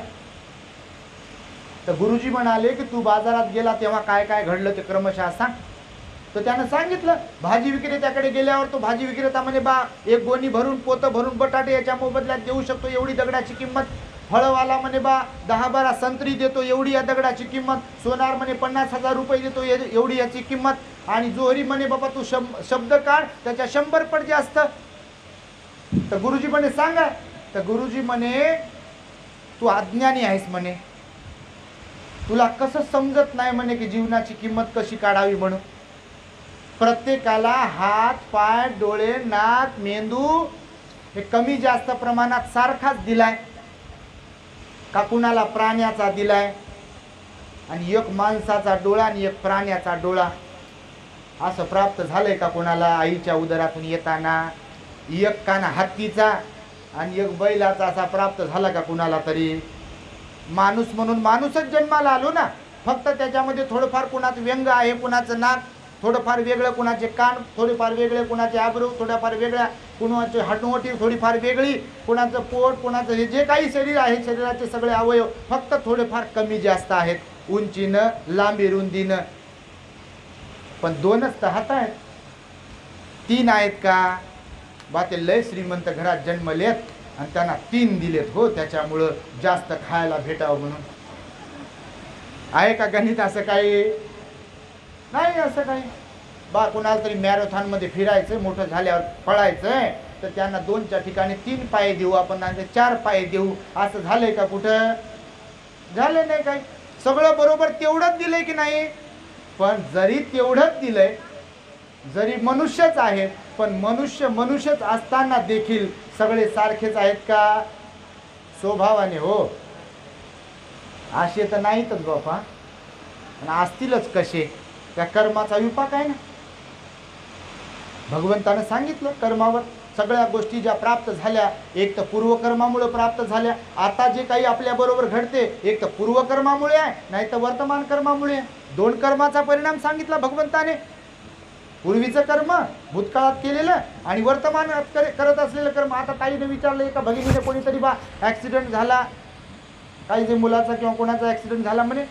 तर गुरुजी म्हणाले की तू बाजारात गेला तेव्हा काय काय घडलं ते क्रमशः सांग. तर त्यानं सांगितलं. भाजी विक्रेत्याकडे गेल्यावर तो भाजी विक्रेता म्हणे बा एक गोणी भरून पोतं भरून बटाटे याच्या मोबदल्यात देऊ शकतो, एवढी दगडाची किंमत. फळवाला म्हणे बा 10-12 संत्री देतो, एवढी या दगडाची किंमत. सोनार म्हणे 50,000 रुपये देतो, एवढी याची किंमत. आणि जोहरी म्हणे बाबा तू शब्द काढ त्याच्या 100 पट जास्त. तर गुरुजी म्हणे सांगा. तर गुरुजी म्हणे तू अज्ञानी आहेस म्हणे, तुला कसं समजत नाही म्हणे की जीवनाची किंमत कशी काढावी म्हणून. प्रत्येकाला हात पाय डोळे नाक मेंदू हे कमी जास्त प्रमाणात सारखाच दिलाय का कुणाला प्राण्याचा दिलाय, आणि एक माणसाचा डोळा आणि एक प्राण्याचा डोळा असं प्राप्त झालंय का कुणाला आईच्या उदरातून येताना. एक कान हत्तीचा आणि एक बैलाचा असा प्राप्त झाला का कुणाला तरी. माणूस म्हणून माणूसच जन्माला आलो ना, फक्त त्याच्यामध्ये थोडंफार कुणाचं व्यंग आहे, कुणाचं नाक थोडंफार वेगळं, कुणाचे कान थोडेफार वेगळे, कुणाचे आब्रू थोड्याफार वेगळ्या, कुणाचे हटवटी थोडीफार वेगळी, कुणाचं पोट, कुणाचं हे जे काही शरीर आहे शरीराचे सगळे अवयव फक्त थोडेफार कमी जास्त आहेत, उंचीनं लांबी रुंदीनं. पण 2च तर हात आहेत, 3 आहेत का बा. ते लय श्रीमंत घरात जन्मलेत आणि त्यांना 3 दिलेत हो, त्याच्यामुळं जास्त खायला भेटावं म्हणून. आहे का गणित असं काही नाही. असं काही बा कुणाला तरी मॅरेथॉनमध्ये फिरायचं, मोठं झाल्यावर पळायचंय, तर त्यांना 2च्या ठिकाणी 3 पाय देऊ आपण, 4 पाय देऊ, असं झालंय का कुठं. झालं नाही काही. सगळं बरोबर तेवढंच दिलंय की नाही. पण जरी तेवढंच दिलंय, जरी मनुष्यच आहेत, पण मनुष्यच असताना देखील सगळे सारखेच आहेत का स्वभावाने. हो असे तर नाहीतच बापा, आणि असतीलच कसे. त्या कर्माचा विपाक आहे ना. भगवंतानं सांगितलं कर्मावर सगळ्या गोष्टी ज्या प्राप्त झाल्या, एक तर पूर्वकर्मामुळे प्राप्त झाल्या. आता जे काही आपल्या बरोबर घडते एक तर पूर्वकर्मामुळे आहे, नाही तर वर्तमान कर्मामुळे. 2 कर्माचा परिणाम सांगितला भगवंताने. पूर्वीचं कर्म भूतकाळात केलेलं आणि वर्तमानात करत असलेलं कर्म. आता ताईने विचारलं एका भगिनीने कोणीतरी बा ॲक्सिडेंट झाला, काही जे मुलाचा किंवा कोणाचा ॲक्सिडेंट झाला म्हणे,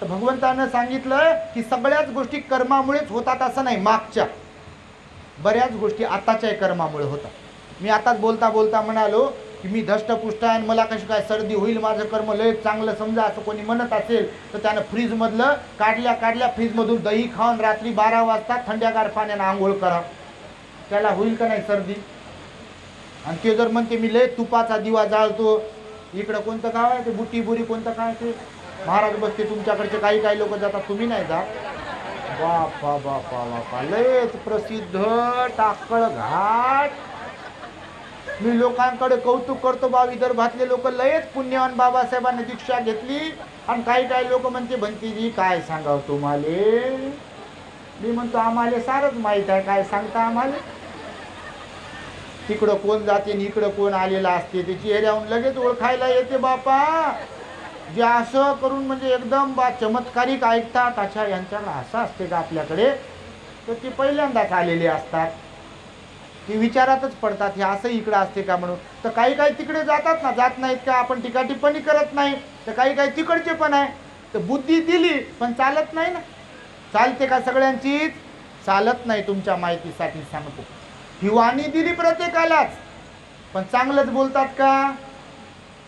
तर भगवंतानं सांगितलं की सगळ्याच गोष्टी कर्मामुळेच होतात असं नाही. मागच्या बऱ्याच गोष्टी आताच्या कर्मामुळे होतात. मी आताच बोलता बोलता म्हणालो की मी धष्टपुष्ट आहे आणि मला कशी काय सर्दी होईल, माझं कर्म लय चांगलं समजा असं कोणी म्हणत असेल तर त्यानं फ्रीजमधलं काढल्या फ्रीजमधून दही खाऊन रात्री 12 वाजता थंड्यागार पाण्यानं आंघोळ करा, त्याला होईल का नाही सर्दी. आणि ते जर म्हणते मी लय तुपाचा दिवा जाळतो, इकडं कोणतं गाव आहे ते बुटीबुरी कोणतं काय ते महाराज बसते तुमच्याकडचे, काही लोक जातात, तुम्ही नाही जात. बापा बापा बापा लयच प्रसिद्ध टाकळ घाट. मी लोकांकडे कौतुक करतो बा, विदर्भातले लोक लयच पुण्यवान. बाबासाहेबांनी दीक्षा घेतली आणि काही लोक म्हणते भंतीजी काय सांगाव तुम्हाला. मी म्हणतो आम्हाला सारच माहीत आहे, काय सांगता आम्हाला. तिकडं कोण जाते आणि इकडं कोण आलेला असते त्याची एरियाहून लगेच ओळखायला येते बापा. जे असं करून म्हणजे एकदम बा चमत्कारिक ऐकतात, अच्छा यांच्याकडे असं असते का आपल्याकडे, तर ते पहिल्यांदाच आलेले असतात. ते विचारातच पडतात हे असं इकडं असते का म्हणून. तर काही तिकडे जातात ना, जात नाहीत का, आपण टीका टिप्पणी करत नाही. तर काही तिकडचे पण आहे. तर बुद्धी दिली पण चालत नाही ना. चालते का सगळ्यांचीच? चालत नाही. तुमच्या माहितीसाठी सांगतो, ही वाणी दिली प्रत्येकालाच, पण चांगलंच बोलतात का.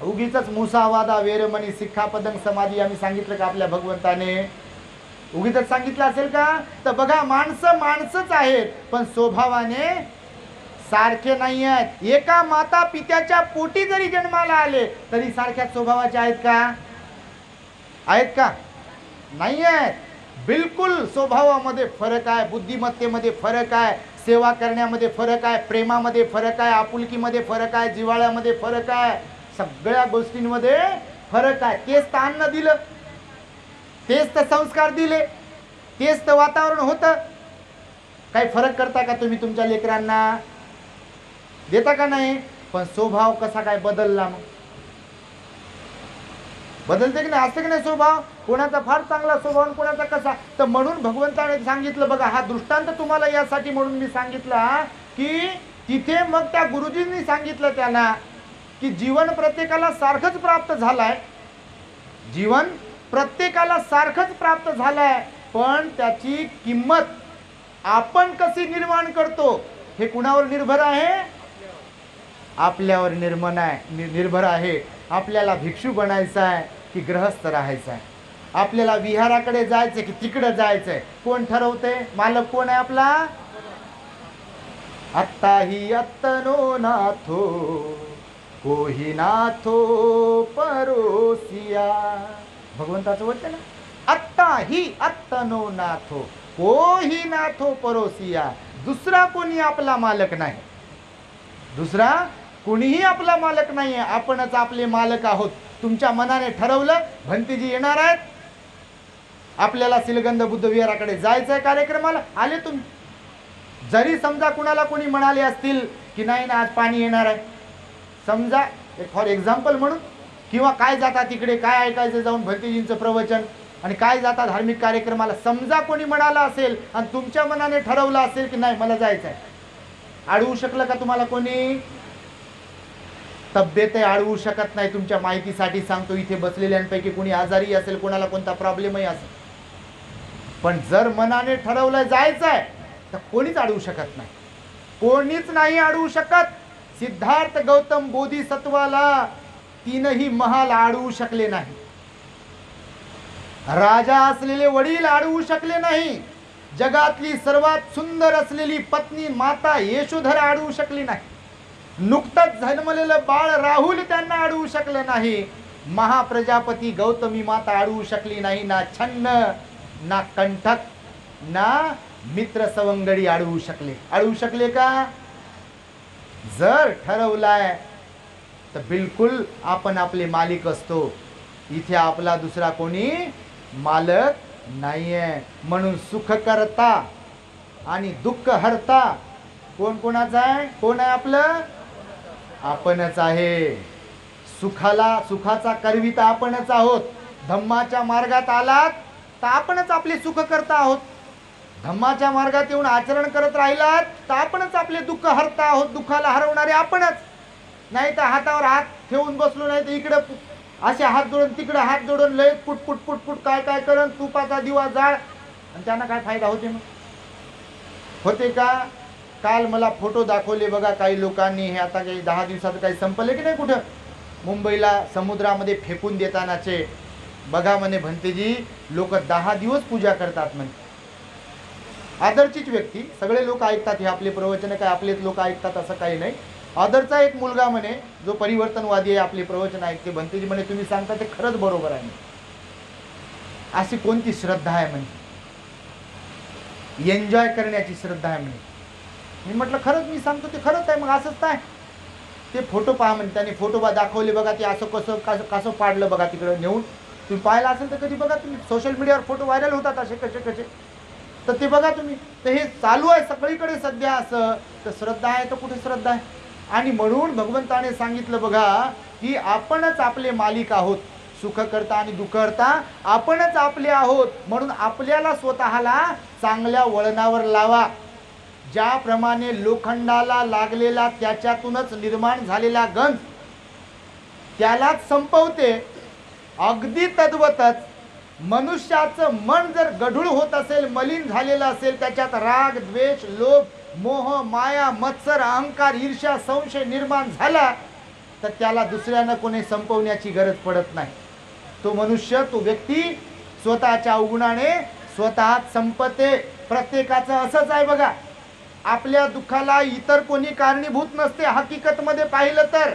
उगीच मुसावादा वेरमणी सिक्खापदं समाधी आम्ही सांगितलं का आपल्या भगवंताने. उगीच सांगितलं असेल का. तर बघा माणसंच आहेत पण स्वभावाने सारखे नाही आहेत. एका माता पित्याच्या पोटी जरी जन्माला आले तरी सारख्याच स्वभावाचे आहेत का. आहेत का. नाही आहेत. बिलकुल स्वभावामध्ये फरक आहे, बुद्धिमत्तेमध्ये फरक आहे, सेवा करण्यामध्ये फरक आहे, प्रेमामध्ये फरक आहे, आपुलकीमध्ये फरक आहे, जिव्हाळ्यामध्ये फरक आहे, सगळ्या गोष्टींमध्ये फरक आहे. तेच तर अन्न दिलं, तेच तर संस्कार दिले, तेच तर वातावरण होतं. काही फरक करता का तुम्ही तुमच्या लेकरांना. देता का नाही. पण स्वभाव कसा काय बदलला. मग बदलते की नाही, असते की नाही स्वभाव. कोणाचा फार चांगला स्वभाव, कोणाचा कसा. तर म्हणून भगवंताने सांगितलं बघा, हा दृष्टांत तुम्हाला यासाठी म्हणून मी सांगितला की तिथे मग त्या गुरुजींनी सांगितलं त्यांना की जीवन प्रत्येकाला सारखंच प्राप्त झालंय. जीवन प्रत्येकाला सारखंच प्राप्त झालंय, पण त्याची किंमत आपण कशी निर्माण करतो हे कुणावर निर्भर आहे? आपल्यावर निर्भर आहे. आपल्याला भिक्षू बनायचं आहे की गृहस्थ राहायचं आहे? आपल्याला विहाराकडे जायचं की तिकडे जायचंय? कोण ठरवते? मालक कोण आहे आपला? आत्ता ही अत्तनो नाथो कोही नाथो परोसिया. भगवंताचं वचन आहे. आत्ता ही अत्तनो नाथो कोही नाथो परोसिया. दुसरा कोणी आपला मालक नाही. दुसरा कोणीही आपला मालक नाही आहे. आपणच आपले मालक आहोत. तुमच्या मनाने ठरवलं भंतीजी येणार आहेत, आपल्याला सिलगंध बुद्ध विहाराकडे जायचंय कार्यक्रमाला, आले तुम्ही. जरी समजा कुणाला कोणी म्हणाले असतील की नाही ना आज पाणी येणार आहे, समजा फॉर एक्झाम्पल म्हणून, किंवा काय जाता तिकडे, काय ऐकायचं जाऊन भंतीजींचं प्रवचन आणि काय जाता धार्मिक कार्यक्रमाला, समजा कोणी म्हणाला असेल आणि तुमच्या मनाने ठरवलं असेल की नाही मला जायचं आहे, अडवू शकलं का तुम्हाला कोणी? तब्येत अडवू शकत नाही. तुमच्या माहितीसाठी सांगतो, इथे बसलेल्यांपैकी कोणी आजारी असेल, कोणाला कोणता प्रॉब्लेमही असेल, पण जर मनाने ठरवलं जायचंय तर कोणीच अडवू शकत नाही. कोणीच नाही अडवू शकत. सिद्धार्थ गौतम बोधिसत्वाला तीनही महाल अडवू शकले नाही. राजा असलेले वडील अडवू शकले नाही. जगातली सर्वात सुंदर असलेली पत्नी माता यशोधरा अडवू शकली नाही. नुकतंच जन्मलेलं बाळ राहुल त्यांना अडवू शकलं नाही. महाप्रजापती गौतमी माता अडवू शकली नाही. ना छन्न, ना कंठक, ना मित्र सवंगडी अडवू शकले. अडवू शकले का? जर ठरवलाय तर बिलकुल आपण आपले मालिक असतो. इथे आपला दुसरा कोणी मालक नाहीये. म्हणून सुख करता आणि दुःख हरता कोण कोणाचा आहे? कोण आहे आपलं? आपणच आहे. सुखाचा करविता आपणच आहोत. धम्माच्या मार्गात आलात तर आपणच आपले सुख करता आहोत. धम्माच्या मार्गात येऊन आचरण करत राहिलात तर आपणच आपले दुःख हरता आहोत. दुःखाला हरवणारे आपणच. नाही तर हातावर हात ठेवून बसलो, नाही तर इकडे असे हात जोडून तिकडे हात जोडून लय पुट काय काय करून तुपाचा दिवा जाळ, आणि त्यांना काय फायदा होते? मग होते का? काल मला फोटो दाखवले बघा काही लोकांनी. हे आता काही 10 दिवसात काही संपले की नाही कुठं मुंबईला समुद्रामध्ये फेकून देतानाचे बघा म्हणे भंतेजी, लोक 10 दिवस पूजा करतात म्हणे. आदरचीच व्यक्ती, सगळे लोक ऐकतात हे आपले प्रवचन, काय आपलेच लोक ऐकतात असं काही नाही. आदरचा एक मुलगा म्हणे जो परिवर्तनवादी आहे, आपले प्रवचन ऐकते. भंतेजी म्हणे तुम्ही सांगता ते खरंच बरोबर आहे. अशी कोणती श्रद्धा आहे म्हणे? एन्जॉय करण्याची श्रद्धा आहे म्हणे. मी म्हटलं खरंच मी सांगतो ते खरंच आहे. मग असंच काय? ते फोटो पहा म्हणे. त्याने फोटो दाखवले बघा. ते असं कसं पाडलं बघा तिकडं नेऊन. तुम्ही पाहिलं असेल तर कधी बघा तुम्ही. सोशल मीडियावर फोटो व्हायरल होतात असे कसे. तर ते बघा तुम्ही. तर हे चालू आहे सगळीकडे सध्या असं. तर श्रद्धा आहे तर कुठे श्रद्धा आहे? आणि म्हणून भगवंताने सांगितलं बघा की आपणच आपले मालिक आहोत. सुख करता आणि दुःख करता आपणच आपले आहोत. म्हणून आपल्याला स्वतःला चांगल्या वळणावर लावा. ज्याप्रमाणे लोखंडाला लागलेला त्याच्यातूनच निर्माण झालेला गंज त्यालाच संपवते, अगदी तद्वतच मनुष्याचं मन जर गढूळ होत असेल, मलिन झालेलं असेल, त्याच्यात राग, द्वेष, लोभ, मोह, माया, मत्सर, अहंकार, ईर्ष्या, संशय निर्माण झाला तर त्याला दुसऱ्यानं कोणी संपवण्याची गरज पडत नाही. तो मनुष्य, तो व्यक्ती स्वतःच्या अवगुणाने स्वतःच संपते. प्रत्येकाचं असंच आहे बघा. आपल्या दुःखाला इतर कोणी कारणीभूत नसते. हकीकतमध्ये पाहिलं तर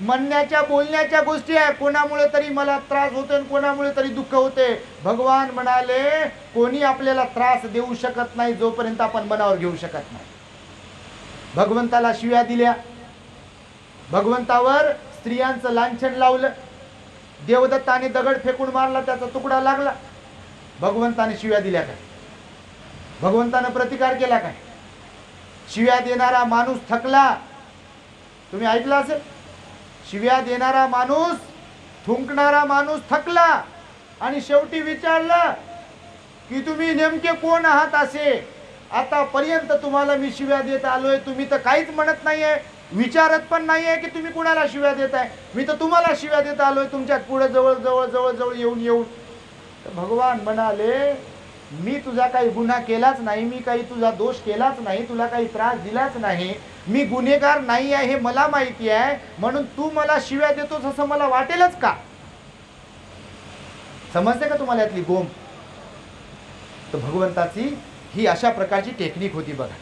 म्हणण्याच्या बोलण्याच्या गोष्टी आहे. कोणामुळे तरी मला त्रास होतो आणि कोणामुळे तरी दुःख होते. भगवान म्हणाले कोणी आपल्याला त्रास देऊ शकत नाही जोपर्यंत आपण मनावर घेऊ शकत नाही. भगवंताला शिव्या दिल्या, भगवंतावर स्त्रियांचं लांछन लावलं, देवदत्ताने दगड फेकून मारला, त्याचा तुकडा लागला. भगवंताने शिव्या दिल्या काय? भगवंताने प्रतिकार केला काय? शिव्या देणारा माणूस थकला. तुम्ही ऐकलं असेल, शिव्या देणारा माणूस, थुंकणारा माणूस थकला आणि शेवटी विचारलं की तुम्ही नेमके कोण आहात असे? आतापर्यंत तुम्हाला मी शिव्या देत आलोय, तुम्ही तर काहीच म्हणत नाहीये, विचारत पण नाहीये की तुम्ही कुणाला शिव्या देताय. मी तर तुम्हाला शिव्या देत आलोय तुमच्या पुढे जवळ जवळ जवळ जवळ येऊन. तर भगवान म्हणाले मी तुझा काही गुन्हा केलाच नाही, मी काही तुझा दोष केलाच नाही, तुला काही त्रास दिलाच नाही, मी गुन्हेगार नाही आहे हे मला माहिती आहे, म्हणून तू मला शिव्या देतोस असं मला वाटेलच का? समजते का तुम्हाला यातली गोम? तर भगवंताची ही अशा प्रकारची टेक्निक होती बघा.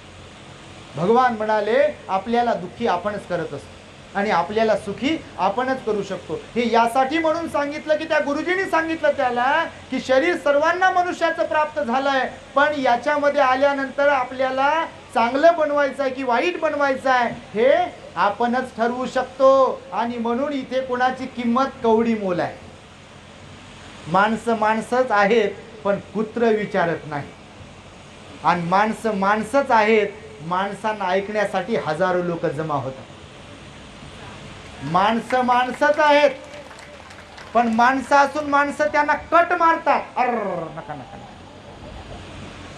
भगवान म्हणाले आपल्याला दुःखी आपणच करत असतो आणि आपल्याला सुखी आपणच करू शकतो. हे यासाठी म्हणून सांगितलं की त्या गुरुजींनी सांगितलं त्याला की शरीर सर्वांना मनुष्याचं प्राप्त झालंय, पण याच्यामध्ये आल्यानंतर आपल्याला चांगलं बनवायचं आहे की वाईट बनवायचं आहे हे आपणच ठरवू शकतो. आणि म्हणून इथे कोणाची किंमत कवडी मोल आहे. माणसं माणसंच आहेत पण कुत्र विचारत नाही, आणि माणसं माणसंच आहेत, माणसांना ऐकण्यासाठी हजारो लोक जमा होतात. माणसं माणसंच आहेत पण माणसं असून माणसं त्यांना कट मारतात. नका नका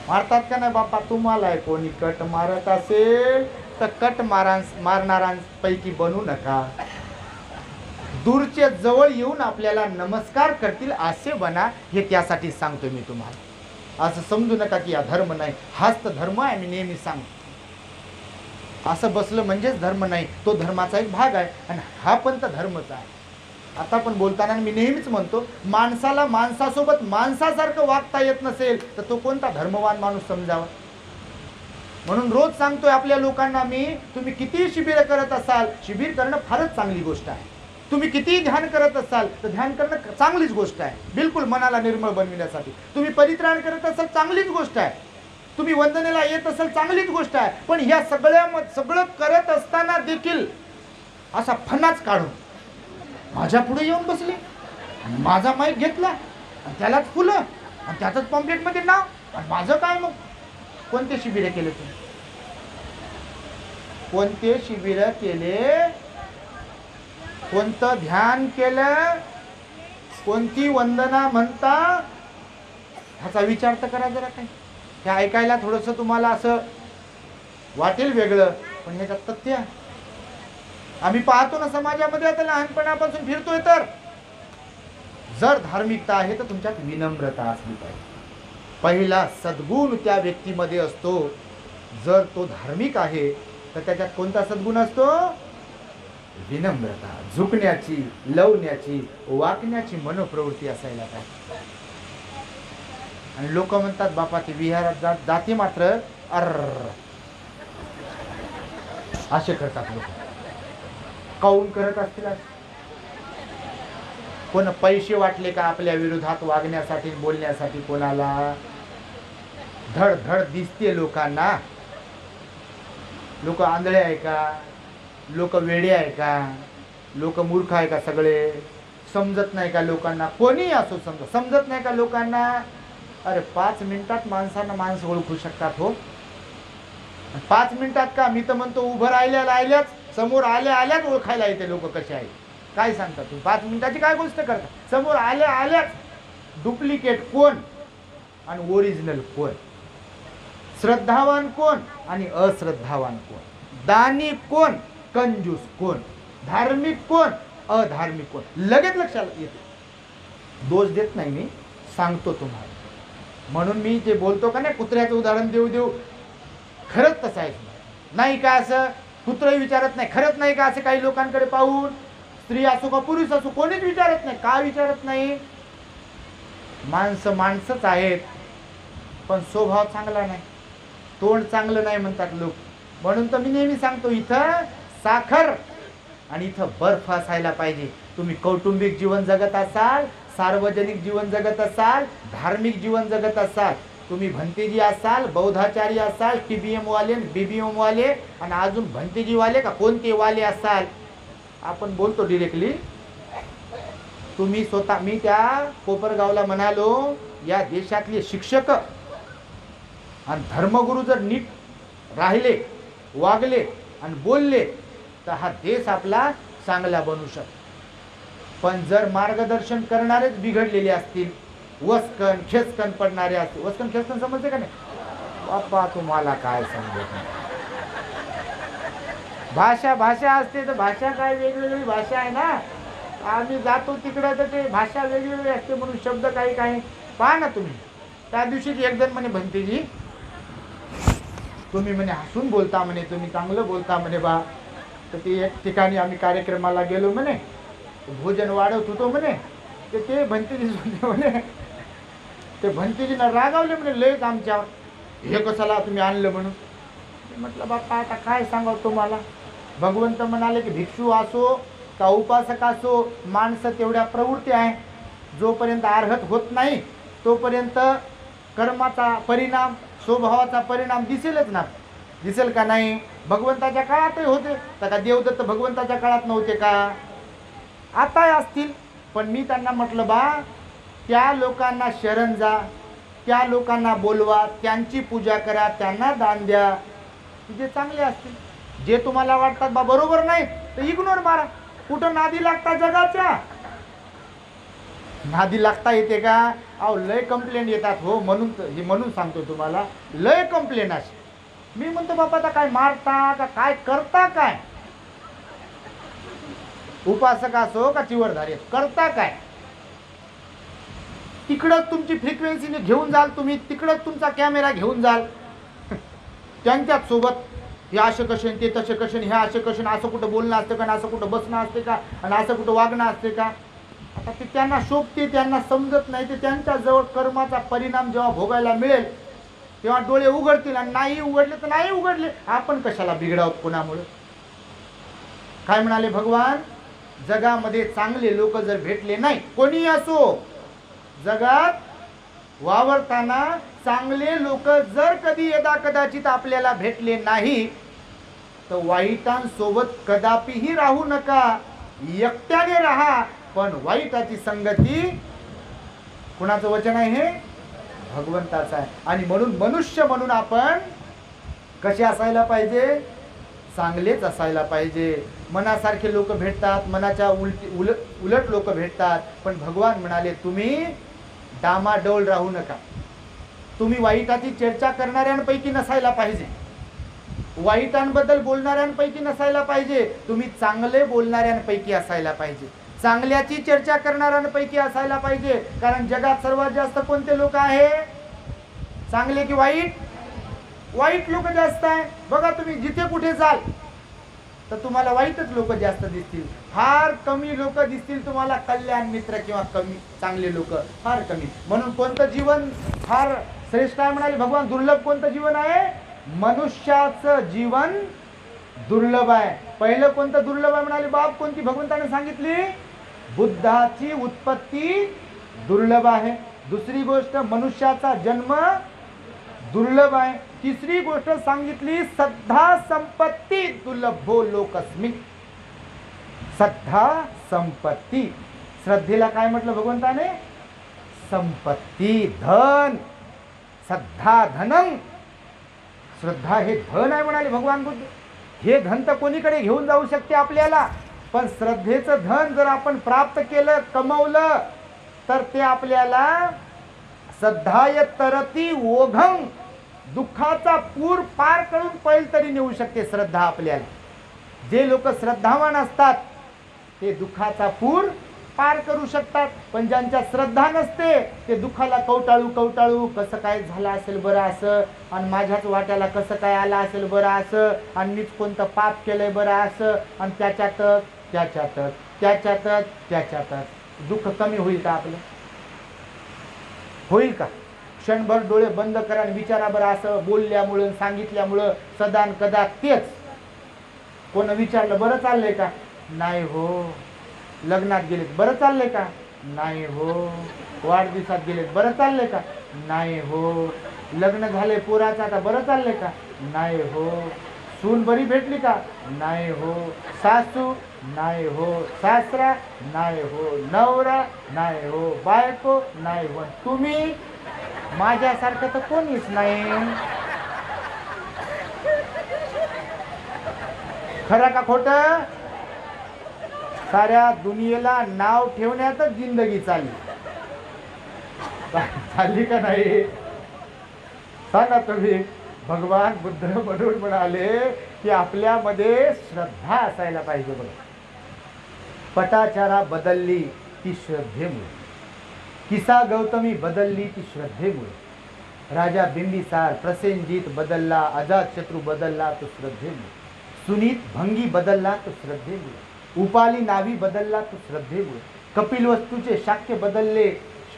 मारतात का नाही बापा? तुम्हाला कोणी कट मारत असेल तर कट मारणाऱ्यांपैकी बनू नका. दूरचे जवळ येऊन आपल्याला नमस्कार करतील असे बना, हे त्यासाठी सांगतोय मी तुम्हाला. असं समजू नका की हा धर्म नाही, हाच तर धर्म आहे. मी नेहमी सांगतो असं बसलं म्हणजेच धर्म नाही, तो धर्माचा एक भाग आहे आणि हा पण तर धर्मच आहे. आता पण बोलताना मी नेहमीच म्हणतो, माणसाला माणसासोबत माणसासारखं वागता येत नसेल तर तो कोणता धर्मवान माणूस समजावा. म्हणून रोज सांगतोय आपल्या लोकांना मी, तुम्ही किती शिबिर करत असाल, शिबिर करणं फारच चांगली गोष्ट आहे. तुम्ही किती ध्यान करत असाल तर ध्यान करणं चांगलीच गोष्ट आहे, बिलकुल मनाला निर्मळ बनविण्यासाठी. तुम्ही परित्राण करत असाल चांगलीच गोष्ट आहे, तुम्ही वंदनेला येत असाल चांगलीच गोष्ट आहे. पण ह्या सगळं करत असताना देखील असा फणाच काढून माझ्या पुढे येऊन बसले, माझा माईक घेतला आणि त्यालाच फुलं आणि त्यातच पॉम्पलेटमध्ये नाव, आणि माझं काय? मग कोणते शिबिर केले तुम्ही? कोणते शिबिर केले? कोणतं ध्यान केलं? कोणती वंदना म्हणता? ह्याचा विचार तर करा जरा. काही हे ऐकायला थोडंसं तुम्हाला असं वाटेल वेगळं, पण ह्याच्यात तथ्य आम्ही पाहतो ना समाजामध्ये. आता लहानपणापासून फिरतोय तर जर धार्मिकता आहे तर तुमच्यात विनम्रता असली पाहिजे. पहिला सद्गुण त्या व्यक्तीमध्ये असतो. जर तो धार्मिक आहे तर त्याच्यात कोणता सद्गुण असतो? विनम्रता, झुकण्याची, लवण्याची, वाकण्याची मनोप्रवृत्ती असायला पाहिजे. आणि लोक म्हणतात बापा ते विहारात जाते मात्र असे करतात लोक. काऊन करत असतील? कोण पैसे वाटले का आपल्या विरोधात वागण्यासाठी बोलण्यासाठी? कोणाला धड धड दिसते लोकांना? लोक आंधळे आहे का? लोक वेडे आहे का? लोक मूर्ख आहे का? सगळे समजत नाही का लोकांना? कोणी असो समजत नाही का लोकांना? अरे 5 मिनिटात माणसांना माणसं ओळखू शकतात हो. 5 मिनिटात का? मी तर म्हणतो उभं राहिल्याच समोर आल्याच ओळखायला येते लोक कसे आहे. काय सांगता तुम्ही? 5 मिनिटाची काय गोष्ट करता? समोर आल्याच डुप्लिकेट कोण आणि ओरिजिनल कोण, श्रद्धावान कोण आणि अश्रद्धावान कोण, दानी कोण, कंजूस कोण, धार्मिक कोण, अधार्मिक कोण, लगेच लक्षात येते. दोष देत नाही मी, सांगतो तुम्हाला. म्हणून मी जे बोलतो का नाही, कुत्र्याचं उदाहरण देऊ खरंच तसं आहे नाही का? असं कुत्रही विचारत नाही, खरंच नाही का? असं काही लोकांकडे पाहून स्त्री असो का पुरुष असो कोणीच विचारत नाही. का विचारत नाही? माणसं माणसंच आहेत पण स्वभाव चांगला नाही, तोंड चांगलं नाही म्हणतात लोक. म्हणून तर मी नेहमी सांगतो, इथं साखर आणि इथं बर्फ असायला पाहिजे. तुम्ही कौटुंबिक जीवन जगत असाल, सार्वजनिक जीवन जगत असाल, धार्मिक जीवन जगत असाल, तुम्ही भंतेजी असाल, बौद्धाचारी असाल, TBM वाले, BBM वाले आणि अजून भंतेजी वाले का कोणते वाले असाल, आपण बोलतो डिरेक्टली. तुम्ही स्वतः, मी त्या कोपरगावला म्हणालो, या देशातले शिक्षक आणि धर्मगुरू जर नीट राहिले, वागले आणि बोलले तर हा देश आपला चांगला बनू शकतो. पण जर मार्गदर्शन करणारेच बिघडलेले असतील, वस्कन खेचकन पडणारे असतील, वस्कन खेचकन समजते का नाही बाप्पा? तुम्हाला काय समजत नाही. भाषा असते तर भाषा काय वेगवेगळी भाषा आहे ना. आम्ही जातो तिकडे तर ते भाषा वेगवेगळी असते म्हणून शब्द काही पहा ना तुम्ही. त्या दिवशीच एक जण म्हणे भंतेजी तुम्ही म्हणे हसून बोलता म्हणे, तुम्ही चांगलं बोलता म्हणे बा. तर ते एक ठिकाणी आम्ही कार्यक्रमाला गेलो म्हणे, भोजन वाढवत होतो म्हणे, ते भंतेजी म्हणे, ते भंतेजींना रागावले म्हणे लयच आमच्यावर, हे कशाला तुम्ही आणलं म्हणून. म्हटलं बाप्पा आता काय सांगावं तुम्हाला. भगवंत म्हणाले की भिक्षू असो का उपासक असो, माणसं तेवढ्या प्रवृत्ती आहे. जोपर्यंत अर्हत होत नाही तोपर्यंत कर्माचा परिणाम, स्वभावाचा परिणाम दिसेलच ना. दिसेल का नाही. भगवंताच्या काळातही होते तर का देवदत्त भगवंताच्या काळात नव्हते का, आताही असतील. पण मी त्यांना म्हटलं बा त्या लोकांना शरण जा, त्या लोकांना बोलवा, त्यांची पूजा करा, त्यांना दान द्या, जे चांगले असतील. जे तुम्हाला वाटतात बा बरोबर नाही तर इग्नोर मारा. कुठं नादी लागता जगाच्या, नादी लागता येते का. अहो लय कंप्लेंट येतात हो, म्हणून सांगतो तुम्हाला, लय कंप्लेंट असे. मी म्हणतो बाबा आता काय मारता का काय करता, काय उपासक असो का चिवरधारी करता काय. तिकडंच तुमची फ्रिक्वेन्सीने घेऊन जाल तुम्ही, तिकडंच तुमचा कॅमेरा घेऊन जाल. त्यांच्याच सोबत हे असे कसे ते तसे कसे, हे असे कसे, असं कुठं बोलणं असतं का, असं कुठं बसणं असते का, आणि असं कुठं वागणं असते का. आता ते त्यांना शोभते, त्यांना समजत नाही. ते त्यांच्या जवळ कर्माचा परिणाम जेव्हा भोगायला मिळेल तेव्हा डोळे उघडतील, आणि नाही उघडले तर नाही उघडले, आपण कशाला बिघडावत कोणामुळे. काय म्हणाले भगवान, जगामध्ये चांगले लोक जर भेटले नाही, कोणी असो, जगात वावरताना चांगले लोक जर कधी यदा कदाचित आपल्याला भेटले नाही तर वाईटांसोबत कदापिही राहू नका, एकट्याने राहा. पण वाईटाची संगती, कुणाचं वचन आहे हे, भगवंताचं आहे. आणि म्हणून मनुष्य म्हणून आपण कसे असायला पाहिजे, चांगलेच असायला पाहिजे. मनासारखे लोक भेटतात, मनाच्या उलट लोक भेटतात. पण भगवान म्हणाले तुम्ही डामाडोल राहू नका. तुम्ही वाईटाची चर्चा करणाऱ्यांपैकी नसायला पाहिजे, वाईटांबद्दल बोलणाऱ्यांपैकी नसायला पाहिजे. तुम्ही चांगले बोलणाऱ्यांपैकी असायला पाहिजे, चांगल्याची चर्चा करणाऱ्यांपैकी असायला पाहिजे. कारण जगात सर्वात जास्त कोणते लोक आहे, चांगले की वाईट. वाईट लोक जास्त आहे. बघा तुम्ही जिथे कुठे जाल तर तुम्हाला वाईटच लोक जास्त दिसतील. फार कमी लोक दिसतील तुम्हाला कल्याण मित्र किंवा कमी चांगले लोक, फार कमी. म्हणून कोणतं जीवन फार श्रेष्ठ आहे म्हणाले भगवान, दुर्लभ कोणतं जीवन आहे, मनुष्याचं जीवन दुर्लभ आहे. पहिलं कोणतं दुर्लभ आहे म्हणाले बाप, कोणती भगवंताने सांगितली, बुद्धाची उत्पत्ती दुर्लभ आहे. दुसरी गोष्ट मनुष्याचा जन्म दुर्लभ आहे. तिसरी गोष्ट सांगितली श्रद्धा संपत्ती दुर्लभो लोकस्मी. श्रद्धा संपत्ती, श्रद्धेला काय म्हटलं भगवंताने, संपत्ती, धन. श्रद्धा धनम, श्रद्धा हे धन आहे म्हणाले भगवान बुद्ध. हे धन तर कोणीकडे घेऊन जाऊ शकते आपल्याला, पण श्रद्धेचं धन जर आपण प्राप्त केलं, कमवलं, तर ते आपल्याला श्रद्धाय तरती ओघम, दुःखाचा पूर पार करून पैल तरी नेऊ शकते श्रद्धा आपल्याला. जे लोक श्रद्धावान असतात ते दुःखाचा पूर पार करू शकतात. पण ज्यांच्या श्रद्धा नसते ते दुःखाला कवटाळू कवटाळू, कसं काय झालं असेल बरं असं, आणि माझ्याच वाट्याला कसं काय आलं असेल बरं असं, आणि मीच कोणतं पाप केलंय बरं असं, आणि त्याच्यातच दुःख कमी होईल का आपलं, होईल का. क्षणभर डोळे बंद करा आणि विचारा बरं, असं बोलल्यामुळं सांगितल्यामुळं सदान कदा तेच. कोण विचारलं बरं चाललंय का, नाही हो. लग्नात गेलेत बरं चाललंय का, नाही हो. वाढदिवसात गेलेत बरं चाललंय का, नाही हो. लग्न झाले पोराचं आता बरं चाललंय का, नाही हो. सून बरी भेटली का, नाही हो. सासू नाही हो. सासरा नाही हो. नवरा नाही हो. बायको नाही हो. तुम्ही माझ्यासारखं तर कोणीच नाही. खरं का खोटं. साऱ्या दुनियेला नाव ठेवण्यातच जिंदगी चालली, चालली का नाही सांगा तुम्ही. भगवान बुद्ध म्हणून म्हणाले की आपल्यामध्ये श्रद्धा असायला पाहिजे. बघा, पटाचारा बदलली ती श्रद्धेमुळे, किसा गौतमी बदलली ती श्रद्धेमुळे. राजा बिंबिसार प्रसेनजीत बदलला, अजातशत्रू बदलला तो श्रद्धेमुळे, सुनीत भंगी बदलला तो श्रद्धेमुळे, उपाली नावी बदलला तो श्रद्धेमुळे, कपिलवस्तूचे शाक्य बदलले,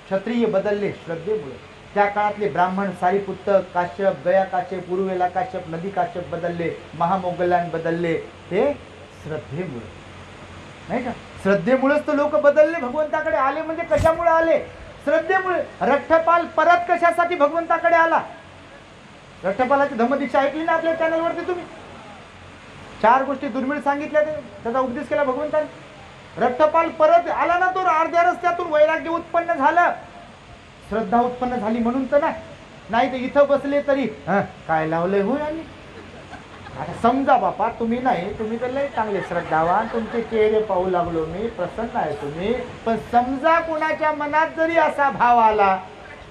क्षत्रिय बदलले श्रद्धेमुळे, त्या काळातले ब्राह्मण सारीपुत्त काश्यप, गया काश्यप, उर्वेला काश्यप, नदी काश्यप बदलले, महामोगलान बदलले ते श्रद्धेमुळे, नाही का? श्रद्धेमुळेच तर लोक बदलले, भगवंताकडे आले. म्हणजे कशामुळे आले? श्रद्धेमुळे. रठ्ठपाल परत कशासाठी भगवंताकडे आला? रठ्ठपालाची धम्मदीक्षा ऐकली ना आपल्या चॅनलवरती तुम्ही? 4 गोष्टी दुर्मिळ सांगितल्या, त्याचा उपदेश केला भगवंताने. रठ्ठपाल परत आला ना, तो अर्ध्या रस्त्यातून वैराग्य उत्पन्न झालं, श्रद्धा उत्पन्न झाली म्हणून तर नाही तर इथं बसले तरी काय लावलंय होय. आणि आता समजा बापा तुम्ही नाही, तुम्ही तर लय चांगले श्रद्धावान, तुमचे चेहरे पाहू लागलो मी, प्रसन्न आहे तुम्ही, पण समजा कोणाच्या मनात जरी असा भाव आला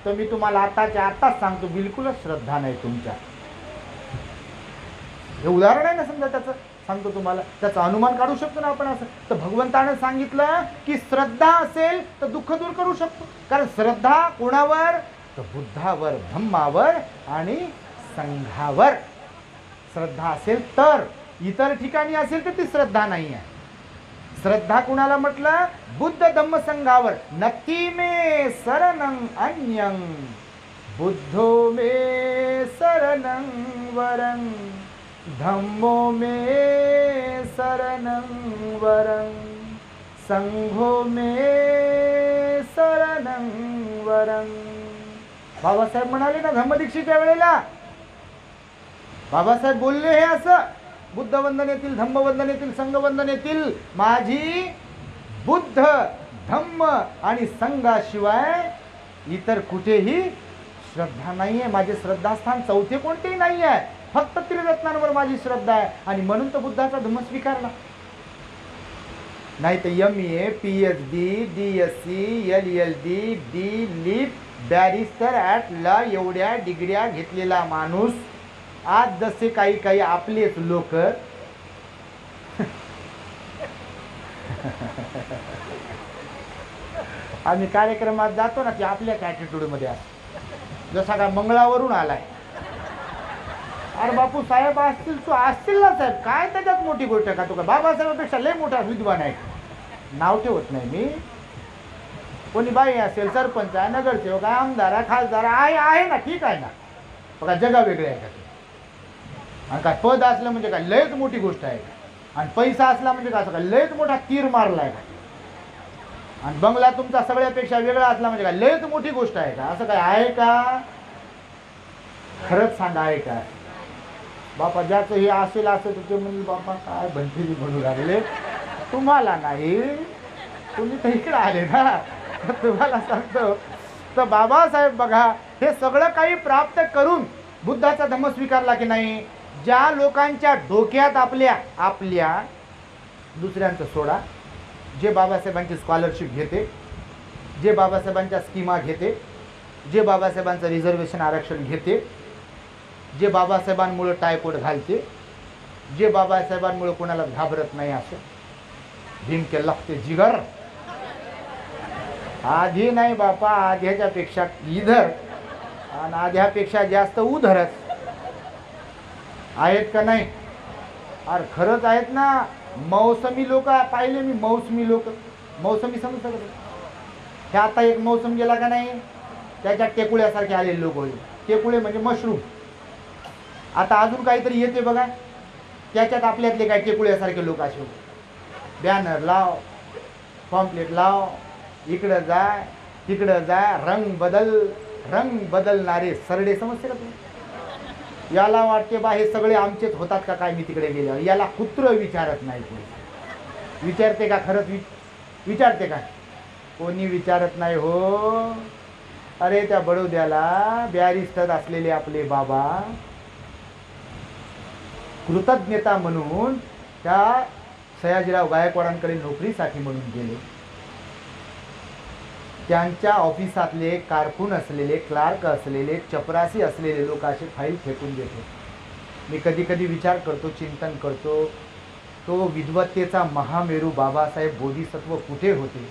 तर मी तुम्हाला आताच्या आताच सांगतो, बिलकुलच श्रद्धा नाही तुमच्या. हे उदाहरण आहे ना, समजा त्याचं सांगतो तुम्हाला, त्याचा अनुमान काढू शकतो ना आपण असं. तर भगवंतानं सांगितलं की श्रद्धा असेल तर दुःख दूर करू शकतो. कारण श्रद्धा कोणावर? तर बुद्धावर, धम्मावर आणि संघावर श्रद्धा असेल तर. इतर ठिकाणी असेल तर ती श्रद्धा नाही आहे. श्रद्धा कुणाला म्हटलं? बुद्ध धम्म संघावर. नक्की मे शरणं अन्यं बुद्धो मे शरणं वरं धम्मो मे शरणं वरं संघो मे शरणं वरं. बाबासाहेब म्हणाले ना धम्मदीक्षेच्या वेळेला, बाबासाहेब बोलले हे असं, बुद्ध वंदनेतील, धम्म वंदनेतील, संघ वंदनेतील माझी बुद्ध, धम्म आणि संघाशिवाय इतर कुठेही श्रद्धा नाही आहे. माझे श्रद्धास्थान चौथे कोणतेही नाही आहे, फक्त त्रिरत्नांवर माझी श्रद्धा आहे. आणि म्हणून तर बुद्धाचा धम्म स्वीकारला. नाही तर MA, PhD, DSc, LLD, D.Litt, barrister at law एवढ्या डिग्र्या घेतलेला माणूस आज जसे काही आपलेच लोक आम्ही कार्यक्रमात जातो ना की आपल्याच ॲटिट्यूडमध्ये असतो. जसा का मंगळावरून आलाय, अरे बापू साहेब असतील ना साहेब, काय त्याच्यात मोठी गोष्ट का? तुका बाबासाहेबांपेक्षा लय मोठा विद्वान आहे. नाव ठेवत नाही मी, कोणी बाई असेल, सरपंच आहे, नगरसेवक आहे, आमदार आहे, खासदार आहे ना, ठीक आहे ना. बघा जगा वेगळे आहे का? आणि काय पद असलं म्हणजे काय लयच मोठी गोष्ट आहे का? आणि पैसा असला म्हणजे काय, असं काय लयच मोठा तीर मारलाय का? आणि बंगला तुमचा सगळ्यापेक्षा वेगळा असला म्हणजे काय लयच मोठी गोष्ट आहे का? असं काय आहे का? खरंच सांगा, आहे का? बापा ज्याचं हे असेल असं ते म्हणजे बापा काय भंतीरी म्हणू लागले. तुम्हाला नाही, तुम्ही तर इकडे आले ना, तुम्हाला सांगतो. तर बाबासाहेब बघा हे सगळं काही प्राप्त करून बुद्धाचा धम्म स्वीकारला की नाही. ज्या लोकांच्या डोक्यात आपल्या दुसऱ्यांचं सोडा, जे बाबासाहेबांची स्कॉलरशिप घेते, जे बाबासाहेबांच्या स्कीमा घेते, जे बाबासाहेबांचं रिझर्वेशन आरक्षण घेते, जे बाबासाहेबांमुळे टायकोड घालते, जे बाबासाहेबांमुळे कोणाला घाबरत नाही, असं भीम के लखते जिगर. आधी नाही बापा, आध्याच्या पेक्षा इधर आणि आध्यापेक्षा जास्त उधरच आहेत का नाही? अरे खरंच आहेत ना. मौसमी लोक पाहिले मी, मौसमी लोक, मौसमी समजू शकत. हे आता एक मौसम गेला का नाही, त्याच्यात टेकुळ्यासारखे आलेले लोक होते. टेकुळे म्हणजे मशरूम. आता अजून काहीतरी येते बघा, त्याच्यात आपल्यातले काय टेकुळ्यासारखे लोक असे होते. बॅनर लाव, पॉम्पलेट लाव, इकडं जाय तिकडं जाय, रंग बदलणारे सरडे. समजते का तुम्ही? याला वाटते बा हे सगळे आमचेच होतात का काय मी तिकडे गेल्यावर. याला कुत्र विचारत नाही. कोणी विचारते का? खरंच विचारते का? कोणी विचारत नाही हो. अरे त्या बडोद्याला बॅरिस्टर असलेले आपले बाबा कृतज्ञता म्हणून त्या सयाजीराव गायकवाडांकडे नोकरीसाठी म्हणून गेले. त्यांच्या ऑफिसातले कारकून असलेले, क्लार्क असलेले, चपरासी असलेले लोक असे फाईल फेकून देते. मी कधी कधी विचार करतो, चिंतन करतो, तो विद्वत्तेचा महामेरू बाबासाहेब बोधिसत्व कुठे होते?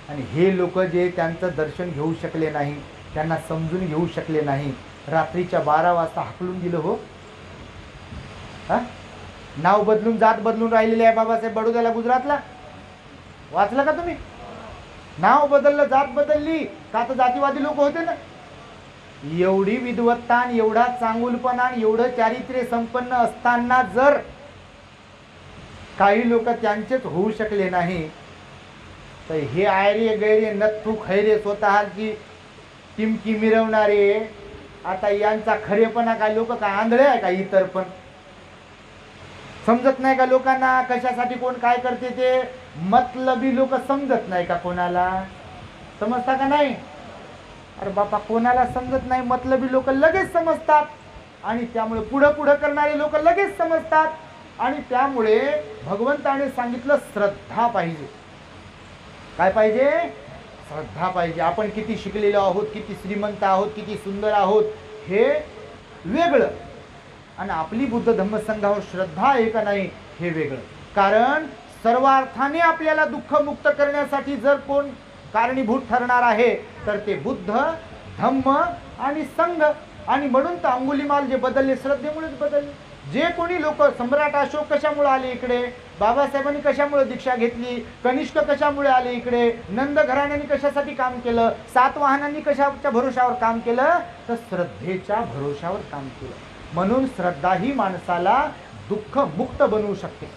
आणि हे लोक जे त्यांचं दर्शन घेऊ शकले नाही, त्यांना समजून घेऊ शकले नाही. रात्रीच्या 12 वाजता हाकलून दिलं हो. हा, नाव बदलून जात बदलून राहिलेले आहे बाबासाहेब बडोद्याला गुजरातला. वाचलं का तुम्ही? नाव बदललं, जात बदलली का तर जातीवादी लोक होते ना. एवढी विद्वत्ता, एवढा चांगुलपणा, एवढं चारित्र्य संपन्न असताना जर काही लोक त्यांचेच होऊ शकले नाही, तर हे आयरे गैरे नथू खैरे स्वतःची टिमकी मिरवणारे, आता यांचा खरेपणा काय लोक काय आंधळे आहे का? इतर पण समजत नाही का लोकांना कशासाठी कोण काय करते ते? मतलबी लोक समजत नाही का कोणाला? समजता का नाही? अरे बापा, कोणाला समजत नाही, मतलबी लोक लगेच समजतात. आणि त्यामुळे पुढं पुढं करणारे लोक लगेच समजतात. आणि त्यामुळे भगवंताने सांगितलं श्रद्धा पाहिजे. काय पाहिजे? श्रद्धा पाहिजे. आपण किती शिकलेलो आहोत, किती श्रीमंत आहोत, किती सुंदर आहोत हे वेगळं, आणि आपली बुद्ध धम्म संघावर श्रद्धा आहे का नाही हे वेगळं. कारण सर्वार्थाने आपल्याला दुःख मुक्त करण्यासाठी जर कोण कारणीभूत ठरणार आहे तर ते बुद्ध, धम्म आणि संघ. आणि म्हणून तर अंगुलीमाल जे बदलले श्रद्धेमुळेच बदलले. जे कोणी लोक, सम्राट अशोक कशामुळे आले इकडे, बाबासाहेबांनी कशामुळे दीक्षा घेतली, कनिष्क कशामुळे आले इकडे, नंद घराण्यांनी कशासाठी काम केलं, सातवाहनांनी कशाच्या भरोशावर काम केलं, तर श्रद्धेच्या भरोशावर काम केलं. म्हणून श्रद्धा ही माणसाला दुःख मुक्त बनवू शकते.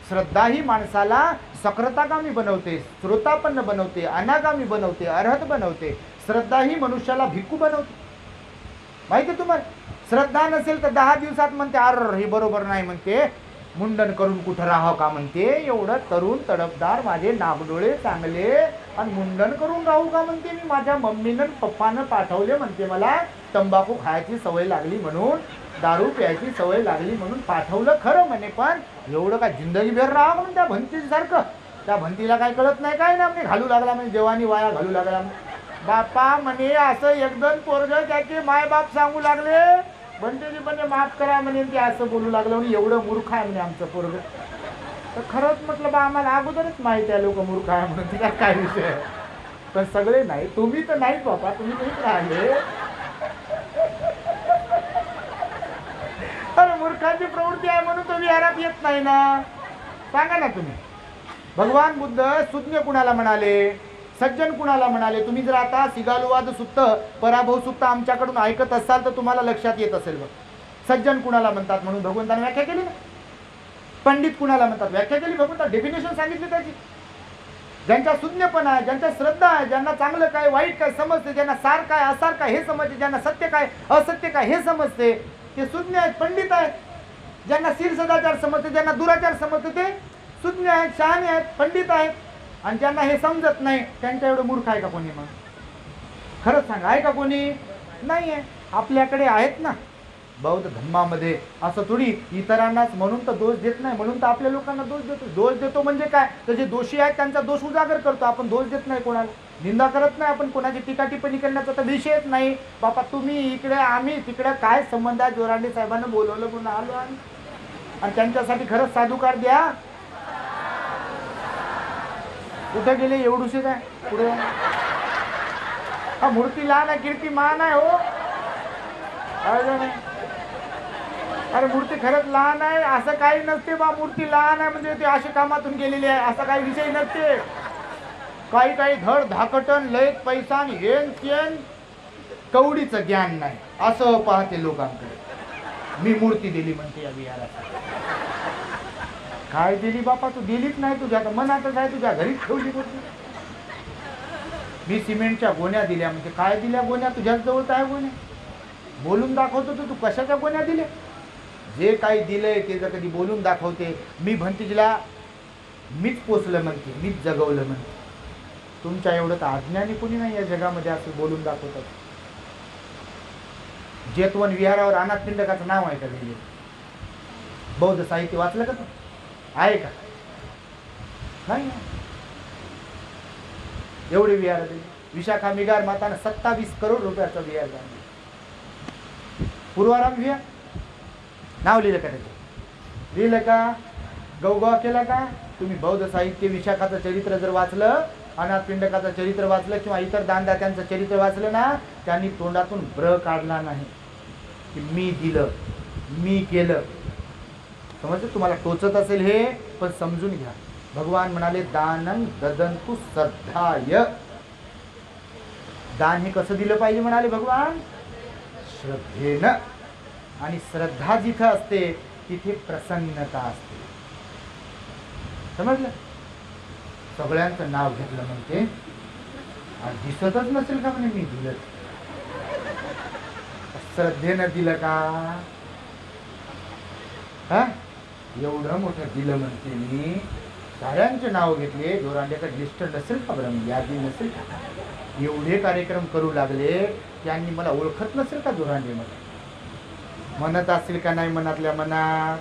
श्रद्धा ही माणसाला सक्रतागामी बनवते, श्रोतापन्न बनवते, अनागामी बनवते, अर्हत बनवते. श्रद्धा ही मनुष्याला भिक्खू बनवते. माहिती आहे तुम्हाला? श्रद्धा नसेल तर 10 दिवसात म्हणते अर हे बरोबर नाही, म्हणते मुंडन करून कुठं राहावं का, म्हणते एवढं तरुण तडफदार माझे नागडोळे चांगले आणि मुंडन करून राहू का, म्हणते मी माझ्या मम्मीनं पप्पानं पाठवले, म्हणते मला तंबाखू खायची सवय लागली म्हणून, दारू प्यायची सवय लागली म्हणून पाठवलं खरं म्हणे, पण एवढं काय जिंदगीभर राहावं म्हणून त्या भन्तीसारखं. त्या भन्तीला काय कळत नाही काय ना, म्हणजे घालू लागला म्हणजे देवानी वाया घालू लागला. बापा म्हणे असं एकदम पोरग त्याचे मायबाप सांगू लागले, बनतेजी म्हणे माफ करा म्हणे, ते असं बोलू लागलं म्हणे, एवढं मूर्ख आहे म्हणे आमचं पोरग. तर खरंच म्हटलं बा आम्हाला अगोदरच माहिती आहे लोक मूर्ख आहे म्हणून, तिला काय विषय आहे. पण सगळे नाही, तुम्ही तर नाहीच बापा, तुम्ही तरीच राहिले. अरे मूर्खांची प्रवृत्ती आहे म्हणून तो विहारात येत नाही ना. सांगा ना तुम्ही. भगवान बुद्ध सुज्ञ कुणाला म्हणाले, सज्जन कुणाला म्हणाले? तुम्ही जर आता सिगालुवाद सुत्त, पराभव सुत्त आमच्याकडून ऐकत असाल तर तुम्हाला लक्षात येत असेल बघ. सज्जन कुणाला म्हणतात म्हणून भगवंताने व्याख्या केली ना. पंडित कुणाला म्हणतात व्याख्या केली, भगवंता डेफिनेशन सांगितली त्याची. ज्यांच्या सुज्ञपणा आहे, ज्यांच्या श्रद्धा आहे, ज्यांना चांगलं काय वाईट काय समजते, ज्यांना सार काय असार काय हे समजते, ज्यांना सत्य काय असत्य काय हे समजते, ते सुज्ञ आहेत, पंडित आहेत. ज्यांना शील सदाचार समजते, ज्यांना दुराचार समजते ते सुज्ञ आहेत, शहाणे आहेत, पंडित आहेत. आणि ज्यांना हे समजत नाही त्यांच्या एवढं मूर्ख आहे का कोणी? मग खरंच सांगा, आहे का कोणी? नाही आहे. आपल्याकडे आहेत ना बौद्ध धर्मामध्ये. असं थोडी इतरांनाच म्हणून तर दोष देत नाही, म्हणून तर आपल्या लोकांना दोष देतो. दोष देतो म्हणजे काय, तर जे दोषी आहेत त्यांचा दोष उजागर करतो. आपण दोष देत नाही कोणाला, निंदा करत नाही आपण, कोणाची टीका टिप्पणी करण्याचा तर विषयच नाही. बापा तुम्ही इकडे आम्ही तिकडे, काय संबंध आहे? जोरांडे साहेबांना बोलवलं म्हणून आलो आणि त्यांच्यासाठी खरंच साधुकार द्या. कुठे गेले एवढूशे काय पुढे? हा मूर्ती लहान आहे, कीर्ती मान आहे हो. अरे मूर्ती खरंच लहान आहे असं काही नसते बा. मूर्ती लहान आहे म्हणजे ते अशा कामातून गेलेली आहे असा काही विषय नसते. काही काही धड धाकटन लयत पैसा हेन तेन कवडीचं ज्ञान नाही असं पाहते लोकांकडे. मी मूर्ती दिली म्हणते या विहारात. काय दिली बापा? तू दिलीच नाही, तुझ्या मनातच आहे, तुझ्या घरीच ठेवली होती. मी सिमेंटच्या गोण्या दिल्या म्हणजे काय दिल्या गोण्या? तुझ्याच जवळ आहे गोण्या. बोलून दाखवतो तू कशाच्या गोण्या दिल्या? जे काही दिलंय ते जर कधी बोलून दाखवते. मी भंतीजीला मीच पोचलं म्हणते, मीच जगवलं म्हणते. तुमच्या एवढं तर अज्ञानी कोणी नाही या जगामध्ये असं बोलून दाखवतात. जेतवन विहारावर अनाथ पिंडकाचं नाव आहे का लिहिलं? बौद्ध साहित्य वाचलं का तू? आहे का? नाही. एवढे विहार दिले. विशाखा मिगार मातानं 27 करोड रुपयाचा विहार बांधला. पूर्वाराम विहार नाव लिहिलं का त्याचं? लिहिलं का? गवगवा केला का? तुम्ही बौद्ध साहित्य विशाखाचं चरित्र जर वाचलं अनाथ पिंडकाचं चरित्र वाचलं किंवा इतर दानदात्यांचं चरित्र वाचलं ना, त्यांनी तोंडातून ब्र काढला नाही की मी दिलं, मी केलं. समजलं? तुम्हाला टोचत असेल हे, पण समजून घ्या. भगवान म्हणाले दानं ददंतु श्रद्धाय. दान हे कसं दिलं पाहिजे म्हणाले भगवान? श्रद्धेनं. आणि श्रद्धा जिथं असते तिथे प्रसन्नता असते. समजलं? सगळ्यांचं नाव घेतलं म्हणते, आज दिसतच नसेल का म्हणे मी दिलं. श्रद्धेनं दिलं का? हा, एवढं मोठं दिलं म्हणते मी, साऱ्यांचे नाव घेतले. जोरांडेकडे लिस्ट नसेल का बरं, यादी नसेल का? एवढे कार्यक्रम करू लागले, त्यांनी मला ओळखत नसेल का जोरांडे? मला म्हणत असतील का नाही मनातल्या मनात?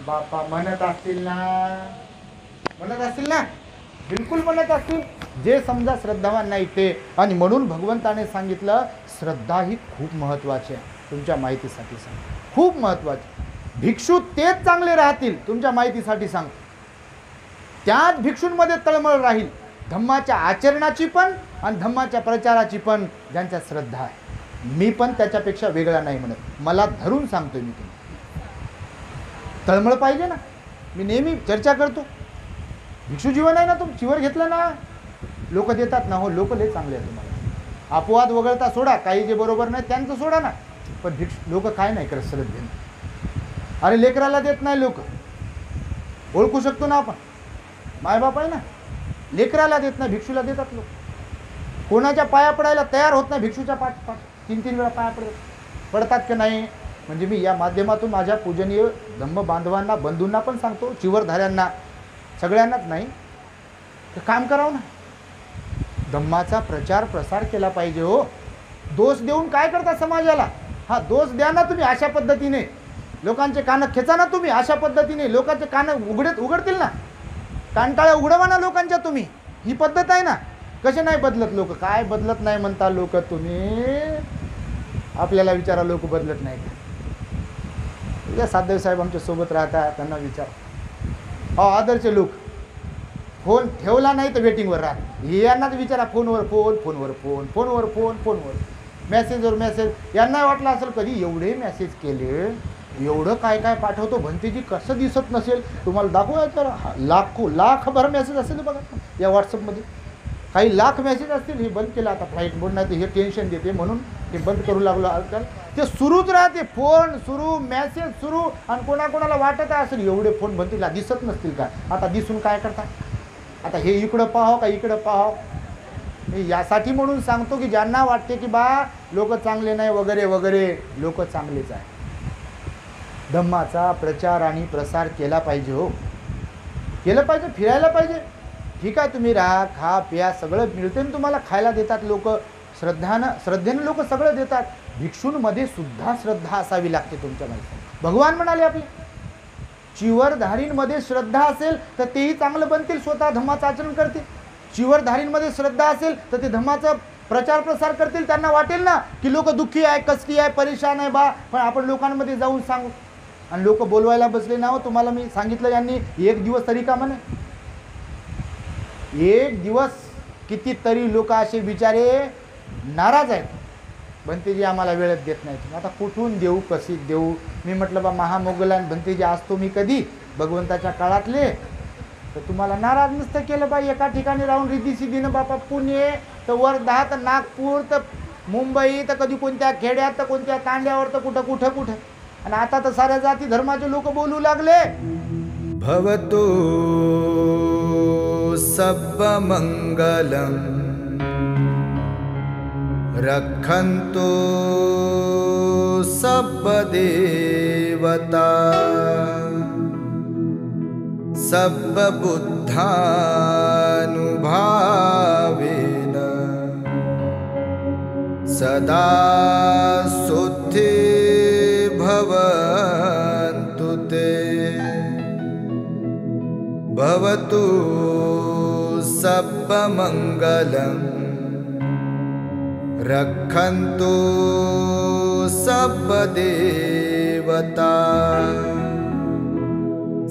बापा म्हणत असतील ना, म्हणत असतील ना, बिलकुल म्हणत असतील. जे समजा श्रद्धावान नाही ते. आणि म्हणून भगवंताने सांगितलं श्रद्धा ही खूप महत्वाची आहे. तुमच्या माहितीसाठी सांग, खूप महत्वाची. भिक्षू तेच चांगले राहतील, तुमच्या माहितीसाठी सांग. त्याच भिक्षूंमध्ये तळमळ राहील, धम्माच्या आचरणाची पण आणि धम्माच्या प्रचाराची पण, ज्यांच्या श्रद्धा आहे. मी पण त्याच्यापेक्षा वेगळा नाही म्हणत, मला धरून सांगतोय मी. तुम्ही तळमळ पाहिजे ना. मी नेहमी चर्चा करतो, भिक्षू जीवन आहे ना, तुम चिवर घेतलं ना, लोक देतात ना. हो, लोक लय चांगले आहेत तुम्हाला. अपवाद वगळता सोडा, काही जे बरोबर नाही त्यांचं सोडा ना, पण भिक्षू लोक काय नाही करत श्रद्धेने. अरे लेकराला देत नाही लोक, ओळखू शकतो ना आपण. मायबाप आहे ना, लेकराला देत नाही, भिक्षूला देतात लोक. कोणाच्या पाया पडायला तयार होत नाही, भिक्षूच्या पाठ 3-3 वेळा पाया पडतात की नाही. म्हणजे मी या माध्यमातून माझ्या पूजनीय धम्म बांधवांना, बंधूंना पण सांगतो, चिवरधाऱ्यांना, सगळ्यांनाच नाही, तर काम करावं ना. धम्माचा प्रचार प्रसार केला पाहिजे. हो, दोष देऊन काय करता समाजाला? हा, दोष द्या ना तुम्ही अशा पद्धतीने, लोकांचे कान खेचा ना तुम्ही अशा पद्धतीने, लोकांचे कान उघडतील ना, कानटाळ्या उघडवा ना लोकांच्या तुम्ही. ही पद्धत आहे ना. कसे नाही बदलत लोक? काय बदलत नाही म्हणता लोक तुम्ही? आपल्याला विचारा, लोक बदलत नाही का? या साधदेव साहेब आमच्या सोबत राहतात, त्यांना विचार. आदरचे लोक फोन ठेवला नाही तर वेटिंगवर राहत. यांनाच विचारा, फोनवर फोन, फोनवर फोन, फोनवर फोन, फोनवर मेसेजवर मेसेज. यांना वाटलं असेल कधी एवढे मेसेज केले, एवढं काय काय पाठवतो भंतेजी, कसं दिसत नसेल तुम्हाला? दाखवू, लाखभर मेसेज असेल बघा या व्हॉट्सअपमध्ये. काही लाख मेसेज असतील. हे बंद केलं आता, फ्लाईट मोड नाही तर हे टेन्शन देते म्हणून ते बंद करू लागलो आजकाल. ते सुरूच राहते, फोन सुरू, मेसेज सुरू. आणि कोणाकोणाला वाटत असेल एवढे फोन भंतीला दिसत नसतील का? आता दिसून काय करता? आता हे इकडं पाहावं का इकडं पाहावं? मी यासाठी म्हणून सांगतो की ज्यांना वाटते की बा लोक चांगले नाही वगैरे वगैरे, लोक चांगलेच आहे. धम्माचा प्रचार आणि प्रसार केला पाहिजे. हो, केलं पाहिजे. फिरायला पाहिजे. ठीक आहे, तुम्ही राहा, खा, प्या, सगळं मिळते ना तुम्हाला, खायला देतात लोक. श्रद्धेनं लोक सगळं देतात. भिक्षूंमध्ये सुद्धा श्रद्धा असावी लागते तुमच्या माहिती. भगवान म्हणाले आपले, चिवरधारींमध्ये श्रद्धा असेल तर तेही चांगलं बनतील, स्वतः धम्माचं आचरण करतील. चिवरधारींमध्ये श्रद्धा असेल तर ते धम्माचा प्रचार प्रसार करतील. त्यांना वाटेल ना की लोक दुःखी आहे, कष्टी आहे, परेशान आहे बा, पण आपण लोकांमध्ये जाऊन सांगू. आणि लोक बोलवायला बसले ना. हो, तुम्हाला मी सांगितलं, यांनी एक दिवस तरी का म्हणे, एक दिवस कितीतरी लोक असे बिचारे नाराज आहेत. भंतेजी आम्हाला वेळच देत नाही. आता कुठून देऊ, कशी देऊ? मी म्हटलं बा महामोगलान भंतेजी असतो मी कधी भगवंताच्या काळातले, तर तुम्हाला नाराज नसतं केलं बा. एका ठिकाणी राहून रिद्धी-सिद्धीनं बापा पुणे तर वर्धा तर नागपूर तर मुंबई तर कधी कोणत्या खेड्यात तर कोणत्या तांड्यावर तर कुठं कुठं कुठं. आणि आता तर साऱ्या जाती धर्माचे लोक बोलू लागले. भवतु सर्वमंगलं रक्षन्तु सर्वदेवता सर्वबुद्धानुभावेन सदा शुद्धि भवन्तु ते. भवतु सर्वमंगलं रक्षन्तु सर्वदेवता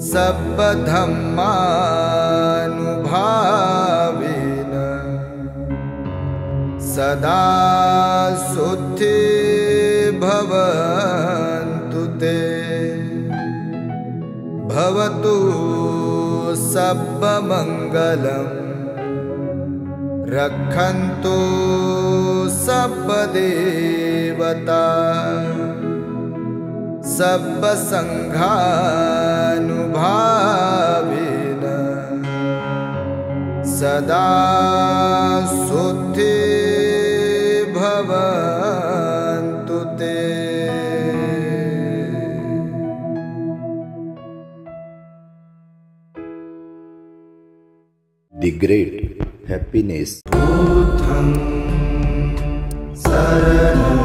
सर्वधम्मानुभावेन सदा सुखी भवन्तु ते भवतु सर्वमङ्गलम् रक्षन्तु सर्वदेवता सर्वसङ्घानुभावेन सदा सुखी भवन्तु ते। The great happiness. बुद्धं शरणं